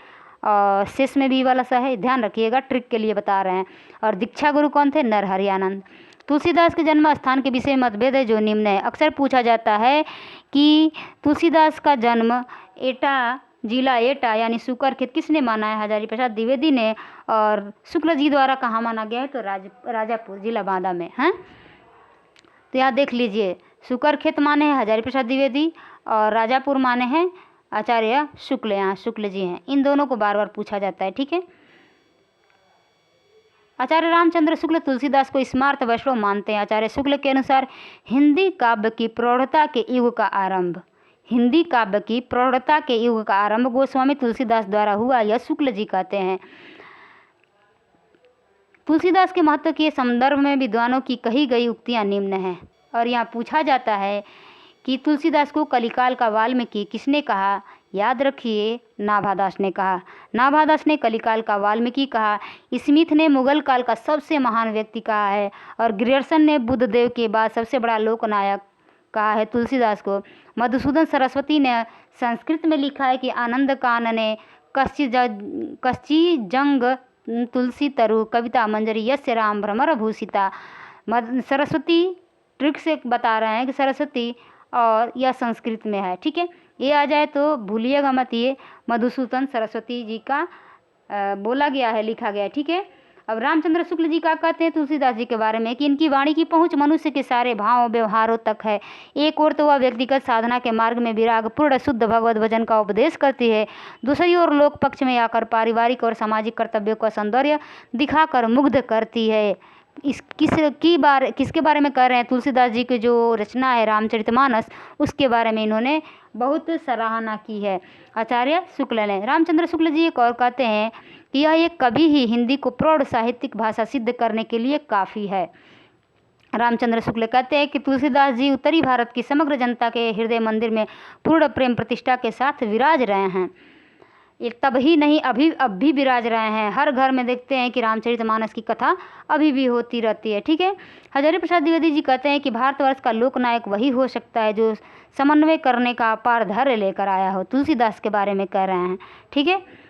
और शेष में भी ये वाला स है, ध्यान रखिएगा, ट्रिक के लिए बता रहे हैं। और दीक्षा गुरु कौन थे? नरहरियानंद। तुलसीदास के जन्म स्थान के विषय में मतभेद है जो निम्न है। अक्सर पूछा जाता है कि तुलसीदास का जन्म एटा, जिला एटा यानी सुकरखेत किसने माना है? हजारी प्रसाद द्विवेदी ने। और शुक्ल जी द्वारा कहाँ माना गया है? तो राजापुर, जिला बांदा में है। तो यहाँ देख लीजिए, सुकरखेत माने हैं हजारी प्रसाद द्विवेदी और राजापुर माने हैं आचार्य शुक्ल। यहाँ शुक्ल जी हैं। इन दोनों को बार बार पूछा जाता है, ठीक है। आचार्य रामचंद्र शुक्ल तुलसीदास को स्मार्त वैष्णव मानते हैं। आचार्य शुक्ल के अनुसार हिंदी काव्य की प्रौढ़ता के युग का आरंभ गोस्वामी तुलसीदास द्वारा हुआ, यह शुक्ल जी कहते हैं। तुलसीदास के महत्व के संदर्भ में विद्वानों की कही गई उक्तियां निम्न हैं। और यहाँ पूछा जाता है कि तुलसीदास को कलिकाल का वाल्मीकि किसने कहा? याद रखिए, नाभादास ने कहा। नाभादास ने कलिकाल का वाल्मीकि कहा। स्मिथ ने मुगल काल का सबसे महान व्यक्ति कहा है। और ग्रियर्सन ने बुद्धदेव के बाद सबसे बड़ा लोकनायक कहा है तुलसीदास को। मधुसूदन सरस्वती ने संस्कृत में लिखा है कि आनंद कान ने कश्ची जंग तुलसी तरु कविता मंजरी यस्य राम भ्रमर भूषिता। सरस्वती ट्रिक से बता रहे हैं कि सरस्वती और यह संस्कृत में है, ठीक है। ये आ जाए तो भूलिएगा मत, ये मधुसूदन सरस्वती जी का बोला गया है, लिखा गया है, ठीक है। अब रामचंद्र शुक्ल जी का कहते हैं तुलसीदास जी के बारे में कि इनकी वाणी की पहुंच मनुष्य के सारे भावों व्यवहारों तक है। एक ओर तो वह व्यक्तिगत साधना के मार्ग में विराग पूर्ण शुद्ध भगवत भजन का उपदेश करती है, दूसरी ओर लोक पक्ष में आकर पारिवारिक और सामाजिक कर्तव्यों का सौंदर्य दिखाकर मुग्ध करती है। किसके बारे में कह रहे हैं? तुलसीदास जी की जो रचना है रामचरितमानस, उसके बारे में इन्होंने बहुत सराहना की है आचार्य शुक्ल ने। रामचंद्र शुक्ल जी एक और कहते हैं कि यह एक कवि ही हिंदी को प्रौढ़ साहित्यिक भाषा सिद्ध करने के लिए काफ़ी है। रामचंद्र शुक्ल कहते हैं कि तुलसीदास जी उत्तरी भारत की समग्र जनता के हृदय मंदिर में पूर्ण प्रेम प्रतिष्ठा के साथ विराज रहे हैं। ये तब ही नहीं, अब भी विराज रहे हैं। हर घर में देखते हैं कि रामचरितमानस की कथा अभी भी होती रहती है, ठीक है। हजारी प्रसाद द्विवेदी जी कहते हैं कि भारतवर्ष का लोकनायक वही हो सकता है जो समन्वय करने का अपार धैर्य लेकर आया हो। तुलसीदास के बारे में कह रहे हैं, ठीक है।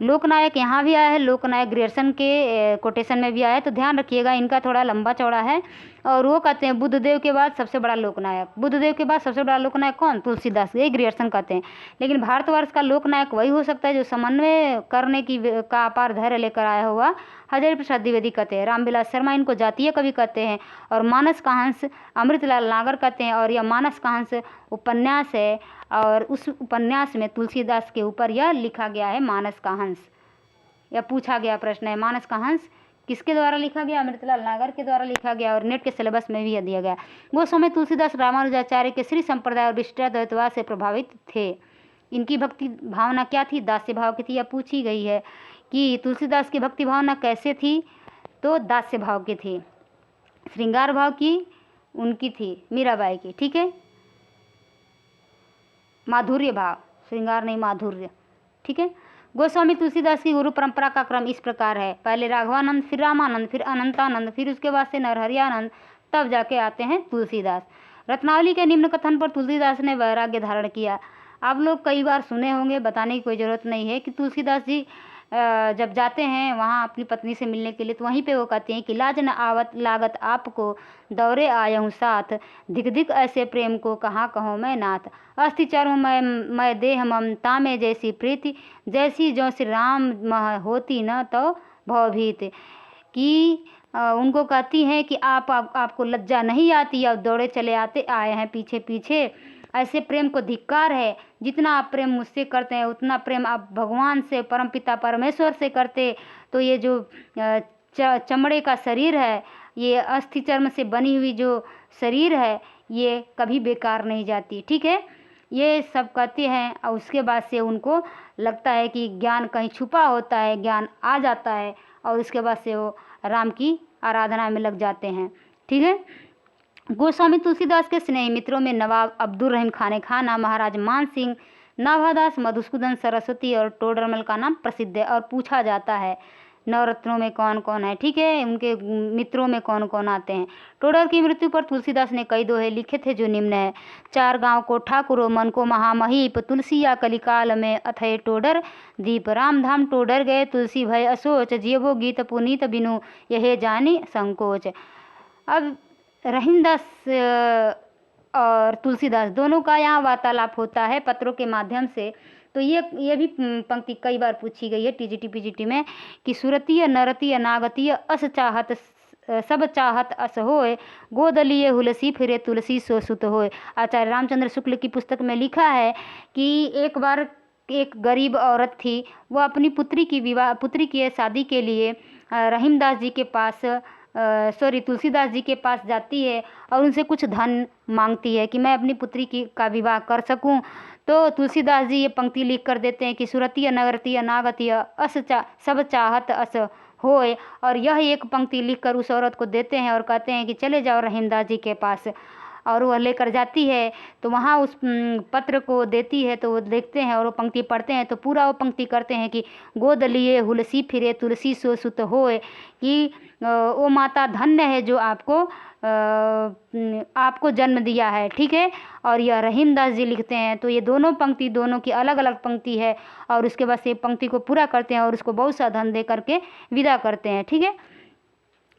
लोकनायक यहाँ भी आया है, लोकनायक ग्रियर्सन के कोटेशन में भी आया है, तो ध्यान रखिएगा, इनका थोड़ा लंबा चौड़ा है। और वो कहते हैं बुद्धदेव के बाद सबसे बड़ा लोकनायक, बुद्धदेव के बाद सबसे बड़ा लोकनायक कौन? तुलसीदास, ये ग्रियर्सन कहते हैं। लेकिन भारतवर्ष का लोकनायक वही हो सकता है जो समन्वय करने का अपार धैर्य लेकर आया हुआ हजारी प्रसाद द्विवेदी कहते हैं। रामविलास शर्मा इनको जातीय कवि कहते हैं। और मानस का हंस अमृतलाल नागर कहते हैं। और यह मानस का हंस उपन्यास है, और उस उपन्यास में तुलसीदास के ऊपर यह लिखा गया है मानस का हंस। यह पूछा गया प्रश्न है, मानस का हंस किसके द्वारा लिखा गया? अमृतलाल नागर के द्वारा लिखा गया। और नेट के सिलेबस में भी यह दिया गया। वो समय तुलसीदास रामानुजाचार्य के श्री संप्रदाय और विशिष्टाद्वैतवाद से प्रभावित थे। इनकी भक्ति भावना क्या थी? दास्य भाव की थी। यह पूछी गई है कि तुलसीदास की भक्ति भावना कैसे थी? तो दास्य भाव की थी। श्रृंगार भाव की उनकी थी मीराबाई की, ठीक है। माधुर्य भाव, श्रृंगार नहीं माधुर्य, ठीक है। गोस्वामी तुलसीदास की गुरु परंपरा का क्रम इस प्रकार है: पहले राघवानंद, फिर रामानंद, फिर अनंतानंद, फिर उसके बाद से नरहरियानंद, तब जाके आते हैं तुलसीदास। रत्नावली के निम्न कथन पर तुलसीदास ने वैराग्य धारण किया। आप लोग कई बार सुने होंगे, बताने की कोई ज़रूरत नहीं है कि तुलसीदास जी जब जाते हैं वहाँ अपनी पत्नी से मिलने के लिए, तो वहीं पे वो कहते हैं कि लाज न आवत लागत आपको, दौरे आयहूँ साथ, धिक धिक ऐसे प्रेम को कहाँ कहूँ मैं नाथ। अस्थि चर्म मैं देह ममता में जैसी प्रीति, जैसी जो श्री राम मह होती न तो भवभीत। कि उनको कहती हैं कि आपको लज्जा नहीं आती, अब दौड़े चले आए हैं पीछे पीछे, ऐसे प्रेम को धिक्कार है। जितना आप प्रेम मुझसे करते हैं उतना प्रेम आप भगवान से, परमपिता परमेश्वर से करते तो ये जो चमड़े का शरीर है, ये अस्थि चर्म से बनी हुई जो शरीर है, ये कभी बेकार नहीं जाती। ठीक है, ये सब कहते हैं। और उसके बाद से उनको लगता है कि ज्ञान कहीं छुपा होता है, ज्ञान आ जाता है, और उसके बाद से वो राम की आराधना में लग जाते हैं। ठीक है, गोस्वामी तुलसीदास के स्नेही मित्रों में नवाब अब्दुल रहीम खाने खाना, महाराज मान सिंह, नाभादास, मधुसूदन सरस्वती और टोडरमल का नाम प्रसिद्ध है। और पूछा जाता है नवरत्नों में कौन कौन है, ठीक है, उनके मित्रों में कौन कौन आते हैं। टोडर की मृत्यु पर तुलसीदास ने कई दोहे लिखे थे जो निम्न है। चार गांव को ठाकुरो, मन को महामहीप, तुलसिया कलिकाल में अथय टोडर दीप, राम धाम टोडर गए तुलसी भय असोच, जियबो गीत पुनीत बिनु यह जानी संकोच। अब रहीमदास और तुलसीदास दोनों का यहाँ वार्तालाप होता है पत्रों के माध्यम से। तो ये भी पंक्ति कई बार पूछी गई है टीजीटी पीजीटी में कि सुरतीय नरतीय नागतीय अस चाहत सब चाहत अस होए, गोदलिए हुलसी फिरे तुलसी सो सुत होए। आचार्य रामचंद्र शुक्ल की पुस्तक में लिखा है कि एक बार एक गरीब औरत थी, वो अपनी पुत्री की शादी के लिए रहीमदास जी के पास तुलसीदास जी के पास जाती है और उनसे कुछ धन मांगती है कि मैं अपनी पुत्री का विवाह कर सकूं। तो तुलसीदास जी ये पंक्ति लिख कर देते हैं कि सुरतीय नगरतीय नागतीय अस सब चाहत अस होए, और यह एक पंक्ति लिख कर उस औरत को देते हैं और कहते हैं कि चले जाओ रहीमदास जी के पास। और वह लेकर जाती है तो वहाँ उस पत्र को देती है, तो वो देखते हैं और वो पंक्ति पढ़ते हैं तो पूरा वो पंक्ति करते हैं कि गोद लिए हुलसी फिरे तुलसी सो सुत होए, कि वो माता धन्य है जो आपको जन्म दिया है। ठीक है, और यह रहीमदास जी लिखते हैं। तो ये दोनों पंक्ति दोनों की अलग अलग पंक्ति है, और उसके बाद से पंक्ति को पूरा करते हैं और उसको बहुत सा धन दे करके विदा करते हैं। ठीक है,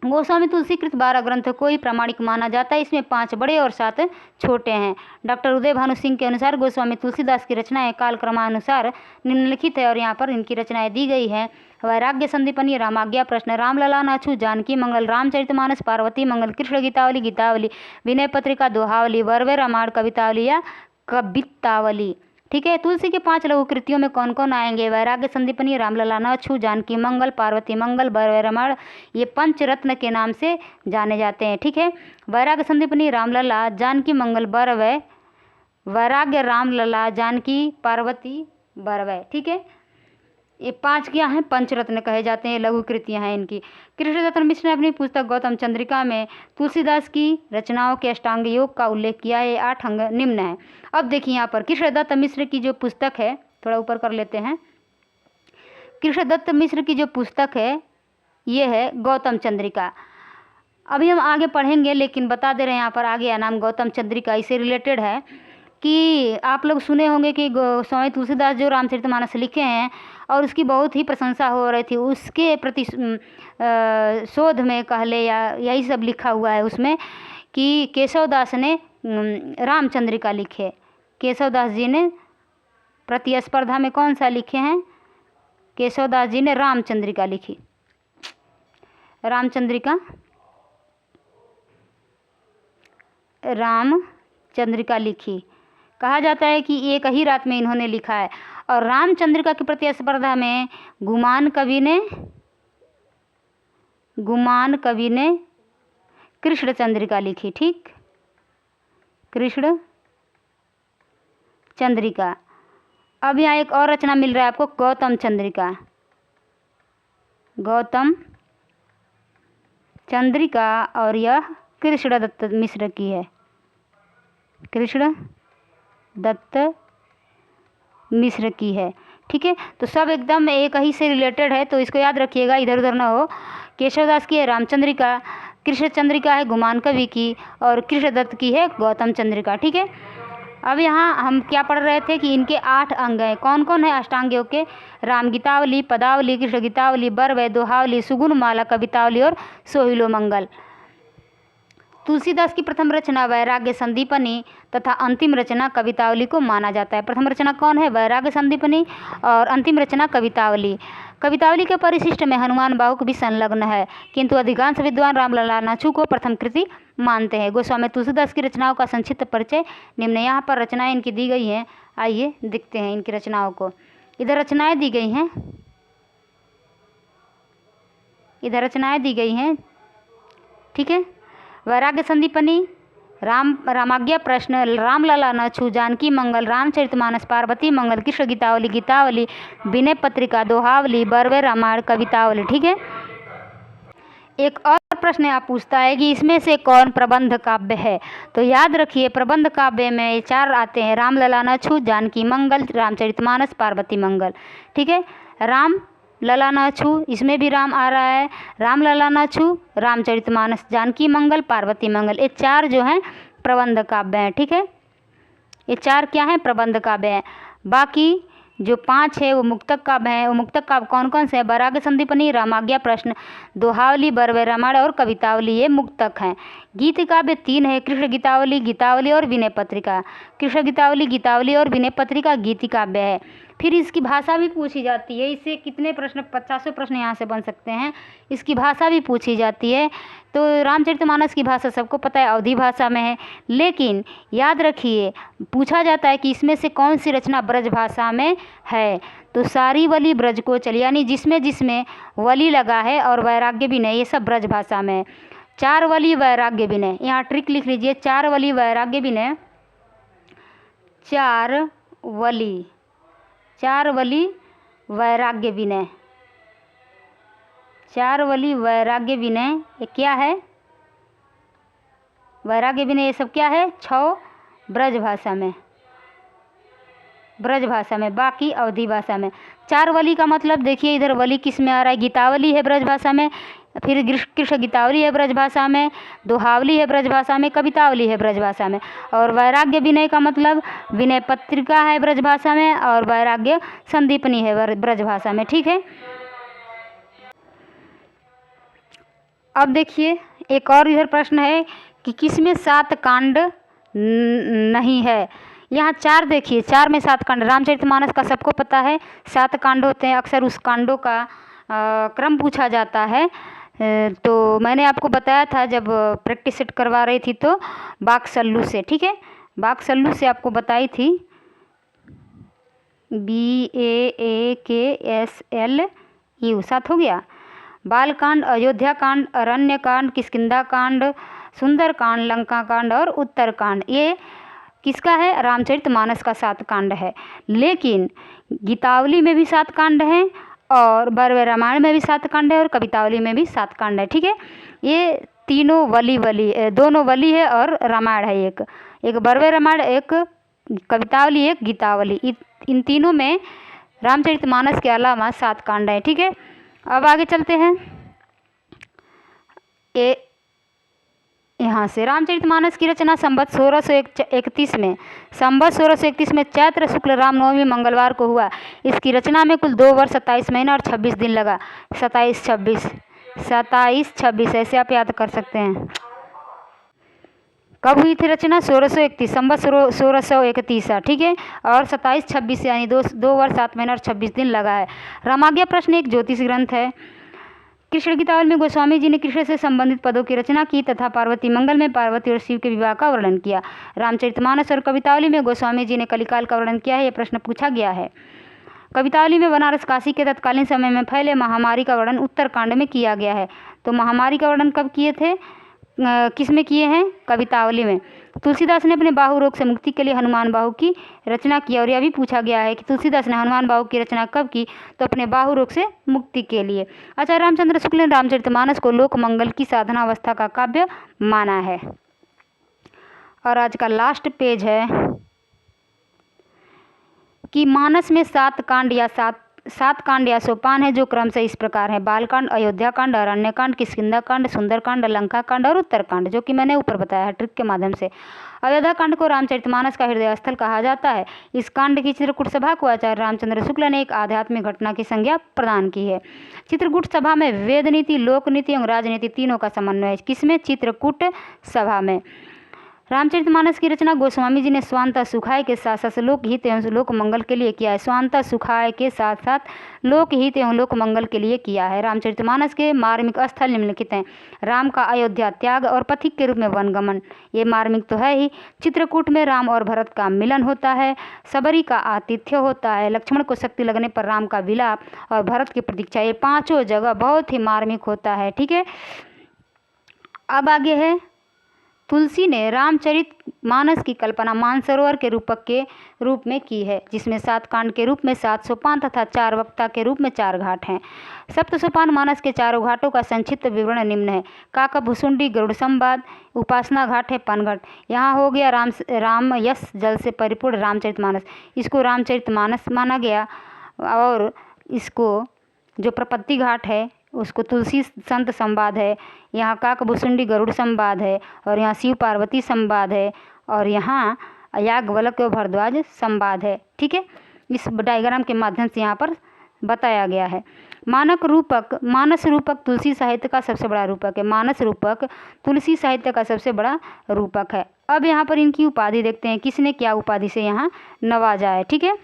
गोस्वामी तुलसीकृत 12 ग्रंथ को ही प्रामाणिक माना जाता है। इसमें 5 बड़े और 7 छोटे हैं। डॉक्टर उदय भानु सिंह के अनुसार गोस्वामी तुलसीदास की रचनाएं काल क्रमानुसार निम्नलिखित है, और यहाँ पर इनकी रचनाएं दी गई हैं। वैराग्य संदीपनी, रामाज्ञा प्रश्न, रामलला नाछू, जानकी मंगल, रामचरितमानस, पार्वती मंगल, कृष्ण गीतावली, विनय पत्रिका, दोहावली, वर्वे रामायण, कवितावली या कवितावली। ठीक है, तुलसी के 5 लघु कृतियों में कौन कौन आएंगे? वैराग्य संदीपनी, रामलला नाछू, जानकी मंगल, पार्वती मंगल, वर्वे रामायण, ये पंचरत्न के नाम से जाने जाते हैं। ठीक है, वैराग्य संदीपनी, रामलला, जानकी मंगल, बरवै, वैराग्य, रामलला, जानकी, पार्वती, बरवै। ठीक है, ये 5 क्या हैं? पंचरत्न कहे जाते हैं, लघु कृतियाँ हैं इनकी। कृष्णदत्त मिश्र ने अपनी पुस्तक गौतम चंद्रिका में तुलसीदास की रचनाओं के अष्टांग योग का उल्लेख किया है। 8 अंग निम्न है। अब देखिए यहाँ पर कृष्णदत्त मिश्र की जो पुस्तक है, थोड़ा ऊपर कर लेते हैं। कृष्णदत्त मिश्र की जो पुस्तक है ये है गौतम चंद्रिका। अभी हम आगे पढ़ेंगे, लेकिन बता दे रहे हैं यहाँ पर आगे नाम गौतम चंद्रिका इससे रिलेटेड है कि आप लोग सुने होंगे कि स्वामी तुलसीदास जो रामचरितमानस लिखे हैं और उसकी बहुत ही प्रशंसा हो रही थी, उसके प्रति शोध में कहले या यही सब लिखा हुआ है उसमें कि केशवदास ने रामचंद्रिका लिखे। केशवदास जी ने प्रतिस्पर्धा में कौन सा लिखे हैं? केशवदास जी ने रामचंद्रिका लिखी। रामचंद्रिका लिखी। कहा जाता है कि एक ही रात में इन्होंने लिखा है। और रामचंद्रिका की प्रतिस्पर्धा में गुमान कवि ने कृष्ण चंद्रिका लिखी। ठीक, कृष्ण चंद्रिका। अब यहाँ एक और रचना मिल रहा है आपको, गौतम चंद्रिका। गौतम चंद्रिका, और यह कृष्णदत्त मिश्र की है। कृष्णदत्त मिश्र की है। ठीक है, तो सब एकदम एक ही से रिलेटेड है, तो इसको याद रखिएगा, इधर उधर ना हो। केशवदास की है रामचंद्रिका, कृष्ण चंद्रिका है गुमान कवि की, और कृष्णदत्त की है गौतम चंद्रिका। ठीक है, अब यहाँ हम क्या पढ़ रहे थे कि इनके 8 अंग हैं। कौन कौन है अष्टांग योग के? राम गीतावली, पदावली, कृष्ण गीतावली, बरवै, दोहावली, सुगुण माला, कवितावली और सोहिलो मंगल। तुलसीदास की प्रथम रचना वैराग्य संदीपनी तथा अंतिम रचना कवितावली को माना जाता है। प्रथम रचना कौन है? वैराग्य संदीपनी और अंतिम रचना कवितावली। कवितावली के परिशिष्ट में हनुमान बाहुक भी संलग्न है, किंतु अधिकांश विद्वान रामलला नाछू को प्रथम कृति मानते हैं। गोस्वामी तुलसीदास की रचनाओं का संक्षिप्त परिचय निम्न। यहाँ पर रचनाएं इनकी दी गई हैं, आइए देखते हैं इनकी रचनाओं को। इधर रचनाएं दी गई हैं, इधर रचनाएं दी गई हैं, ठीक है। वैराग्य संदीपनी, रामाज्ञा प्रश्न, रामलला नाछू, जानकी मंगल, रामचरितमानस, पार्वती मंगल, कृष्ण गीतावली, गीतावली, विनय पत्रिका, दोहावली, बरवे रामायण, कवितावली, ठीक है। एक और प्रश्न आप पूछता है कि इसमें से कौन प्रबंध काव्य है? तो याद रखिए प्रबंध काव्य में ये 4 आते हैं, रामलला नाछू, जानकी मंगल, रामचरितमानस, पार्वती मंगल, ठीक है। राम लला नाछू, इसमें भी राम आ रहा है, रामलला नाछू, रामचरितमानस, जानकी मंगल, पार्वती मंगल, ये 4 जो हैं प्रबंध काव्य हैं, ठीक है। ये 4 क्या हैं? प्रबंध काव्य हैं। बाकी जो 5 है वो मुक्तक काव्य हैं। वो मुक्तक काव्य कौन कौन से हैं? वैराग्य संदीपनी, रामाज्ञा प्रश्न, दोहावली, बरवे रामायण और कवितावली, ये मुक्तक हैं। गीत काव्य 3 है, कृष्ण गीतावली, गीतावली और विनय पत्रिका। कृष्ण गीतावली, गीतावली और विनय पत्रिका गीति काव्य है। फिर इसकी भाषा भी पूछी जाती है, इससे कितने प्रश्न, 50 प्रश्न यहाँ से बन सकते हैं। इसकी भाषा भी पूछी जाती है। तो रामचरितमानस की भाषा सबको पता है, अवधी भाषा में है, लेकिन याद रखिए पूछा जाता है कि इसमें से कौन सी रचना ब्रज भाषा में है। तो सारी वली ब्रज को चल, यानी जिसमें जिसमें वली लगा है और वैराग्य भी नहीं, ये सब ब्रज भाषा में है। 4 वली वैराग्य विनय, यहाँ ट्रिक लिख लीजिए, 4 वली वैराग्य विनय, 4 वली, 4 वली वैराग्य विनय, 4 वली वैराग्य विनय, ये क्या है? वैराग्य विनय ये सब क्या है? 6 ब्रज भाषा में, ब्रज भाषा में, बाकी अवधी भाषा में। 4 वली का मतलब देखिए इधर वली किस में आ रहा है? गीतावली है ब्रज भाषा में, फिर कृष्ण गीतावली है ब्रज भाषा में, दोहावली है ब्रज भाषा में, कवितावली है ब्रज भाषा में, और वैराग्य विनय का मतलब विनय पत्रिका है ब्रज भाषा में और वैराग्य संदीपनी है ब्रज भाषा में, ठीक है। अब देखिए एक और इधर प्रश्न है कि किसमें 7 कांड नहीं है? यहाँ 4 देखिए, 4 में 7 कांड। रामचरितमानस का सबको पता है 7 कांड होते हैं, अक्सर उस कांडों का क्रम पूछा जाता है। तो मैंने आपको बताया था जब प्रैक्टिस सेट करवा रही थी तो बाकसल्लू से, ठीक है, बाकसल्लू से आपको बताई थी, BAAKSLU, 7 हो गया। बालकांड, अयोध्या कांड, अरण्य कांड, किष्किंधा कांड, सुंदर कांड, लंका कांड और उत्तर कांड, ये किसका है? रामचरितमानस का 7 कांड है। लेकिन गीतावली में भी 7 कांड हैं और बरवे रामायण में भी 7 कांड है और कवितावली में भी 7 कांड है, ठीक है। ये तीनों दोनों वली है और रामायण है, एक बरवे रामायण, एक कवितावली, एक गीतावली। इन तीनों में रामचरितमानस के अलावा 7 कांड है, ठीक है। अब आगे चलते हैं। यहाँ से रामचरितमानस की रचना संवत 1631 में, संवत 1631 में चैत्र शुक्ल रामनवमी मंगलवार को हुआ। इसकी रचना में कुल 2 वर्ष 27 महीना और 26 दिन लगा। 27-26 ऐसे आप याद कर सकते हैं। कब हुई थी रचना? 1631, संवत 1631, ठीक है, और 27-26 यानी 2 वर्ष 7 महीना और 26 दिन लगा है। रामाज्ञा प्रश्न एक ज्योतिष ग्रंथ है। कृष्ण गीतावली में गोस्वामी जी ने कृष्ण से संबंधित पदों की रचना की तथा पार्वती मंगल में पार्वती और शिव के विवाह का वर्णन किया। रामचरितमानस और कवितावली में गोस्वामी जी ने कलिकाल का वर्णन किया है, यह प्रश्न पूछा गया है। कवितावली में बनारस काशी के तत्कालीन समय में फैले महामारी का वर्णन उत्तरकांड में किया गया है। तो महामारी का वर्णन कब किए थे? किस में किए हैं? कवितावली में। तुलसीदास ने अपने बाहु रोग से मुक्ति के लिए हनुमान बाहु की रचना की, और यह भी पूछा गया है कि तुलसीदास ने हनुमान बाहु की रचना कब की? तो अपने बाहु रोग से मुक्ति के लिए। आचार्य रामचंद्र शुक्ल ने रामचरितमानस को लोक मंगल की साधना अवस्था का काव्य माना है। और आज का लास्ट पेज है कि मानस में 7 कांड या 7 कांड या सोपान है जो क्रमशः इस प्रकार है: बालकांड, अयोध्या कांड, अरण्यकांड, किष्किंधा कांड, सुंदरकांड, लंका कांड और उत्तरकांड, जो कि मैंने ऊपर बताया है ट्रिक के माध्यम से। अयोध्या कांड को रामचरितमानस का हृदय स्थल कहा जाता है। इस कांड की चित्रकूट सभा को आचार्य रामचंद्र शुक्ल ने एक आध्यात्मिक घटना की संज्ञा प्रदान की है। चित्रकूट सभा में वेद नीति, लोक नीति एवं राजनीति तीनों का समन्वय है। किसमें? चित्रकूट सभा में। रामचरितमानस की रचना गोस्वामी जी ने स्वांतः सुखाय के साथ साथ लोक हित एवं लोक मंगल के लिए किया है। स्वांतः सुखाय के साथ साथ लोक हित एवं लोक मंगल के लिए किया है। रामचरितमानस के मार्मिक स्थल निम्नलिखित हैं: राम का अयोध्या त्याग और पथिक के रूप में वनगमन, ये मार्मिक तो है ही। चित्रकूट में राम और भरत का मिलन होता है। सबरी का आतिथ्य होता है। लक्ष्मण को शक्ति लगने पर राम का विलाप और भरत की प्रतीक्षा, ये पांचों जगह बहुत ही मार्मिक होता है। ठीक है, अब आगे है, तुलसी ने रामचरितमानस की कल्पना मानसरोवर के रूप में की है, जिसमें 7 कांड के रूप में 7 सोपान तथा 4 वक्ता के रूप में 4 घाट हैं। सप्त सोपान मानस के चारों घाटों का संक्षिप्त विवरण निम्न है: काका भुसुंडी गरुड़ संवाद, उपासना घाट है पनघट। यहाँ हो गया राम यश जल से परिपूर्ण रामचरितमानस, इसको रामचरितमानस माना गया। और इसको जो प्रपत्ति घाट है उसको तुलसी संत संवाद है। यहाँ काकभुसुंडी गरुड़ संवाद है, और यहाँ शिव पार्वती संवाद है, और यहाँ याज्ञवल्क्य और भरद्वाज संवाद है। ठीक है, इस डायग्राम के माध्यम से यहाँ पर बताया गया है। मानस रूपक तुलसी साहित्य का सबसे बड़ा रूपक है। मानस रूपक तुलसी साहित्य का सबसे बड़ा रूपक है। अब यहाँ पर इनकी उपाधि देखते हैं, किसने क्या उपाधि से यहाँ नवाजा है। ठीक है,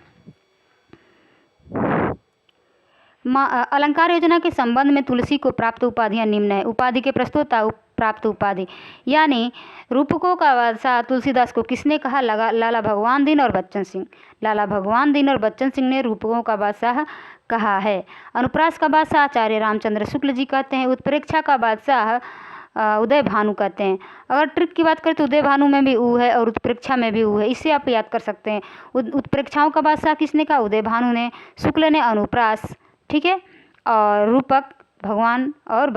अलंकार योजना के संबंध में तुलसी को प्राप्त उपाधियां निम्न है। उपाधि के प्रस्तोता प्राप्त उपाधि, यानी रूपकों का बादशाह तुलसीदास को किसने कहा? लाला भगवान दीन और बच्चन सिंह। लाला भगवान दीन और बच्चन सिंह ने रूपकों का बादशाह कहा है। अनुप्रास का बादशाह आचार्य रामचंद्र शुक्ल जी कहते हैं। उत्प्रेक्षा का बादशाह उदय भानु कहते हैं। अगर ट्रिक की बात करें तो उदय भानु में भी ऊ है और उत्प्रेक्षा में भी ऊ है, इससे आप याद कर सकते हैं। उत्प्रेक्षाओं का बादशाह किसने कहा? उदय भानु ने। शुक्ल ने अनुप्रास। ठीक है, और रूपक भगवान और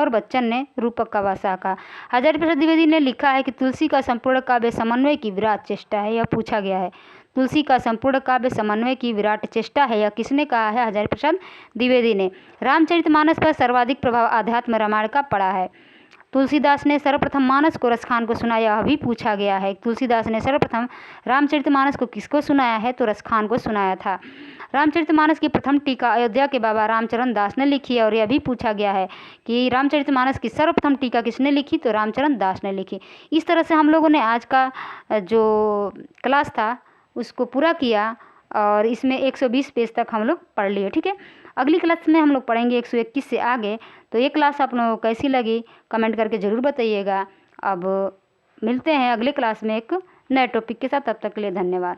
बच्चन ने रूपक का बादशाह कहा। हजारी प्रसाद द्विवेदी ने लिखा है कि तुलसी का संपूर्ण काव्य समन्वय की विराट चेष्टा है। यह पूछा गया है, तुलसी का संपूर्ण काव्य समन्वय की विराट चेष्टा है, यह किसने कहा है? हजारी प्रसाद द्विवेदी ने। रामचरितमानस पर सर्वाधिक प्रभाव आध्यात्म रामायण का पड़ा है। तुलसीदास ने सर्वप्रथम मानस को रसखान को सुनाया, यह भी पूछा गया है। तुलसीदास ने सर्वप्रथम रामचरितमानस को किसको सुनाया है? तो रसखान को सुनाया था। रामचरितमानस की प्रथम टीका अयोध्या के बाबा रामचरण दास ने लिखी है, और यह भी पूछा गया है कि रामचरितमानस की सर्वप्रथम टीका किसने लिखी? तो रामचरण दास ने लिखी। इस तरह से हम लोगों ने आज का जो क्लास था उसको पूरा किया, और इसमें 120 पेज तक हम लोग पढ़ लिए। ठीक है, अगली क्लास में हम लोग पढ़ेंगे 121 से आगे। तो ये क्लास आप लोगों को कैसी लगी कमेंट करके ज़रूर बताइएगा। अब मिलते हैं अगले क्लास में एक नए टॉपिक के साथ, तब तक के लिए धन्यवाद।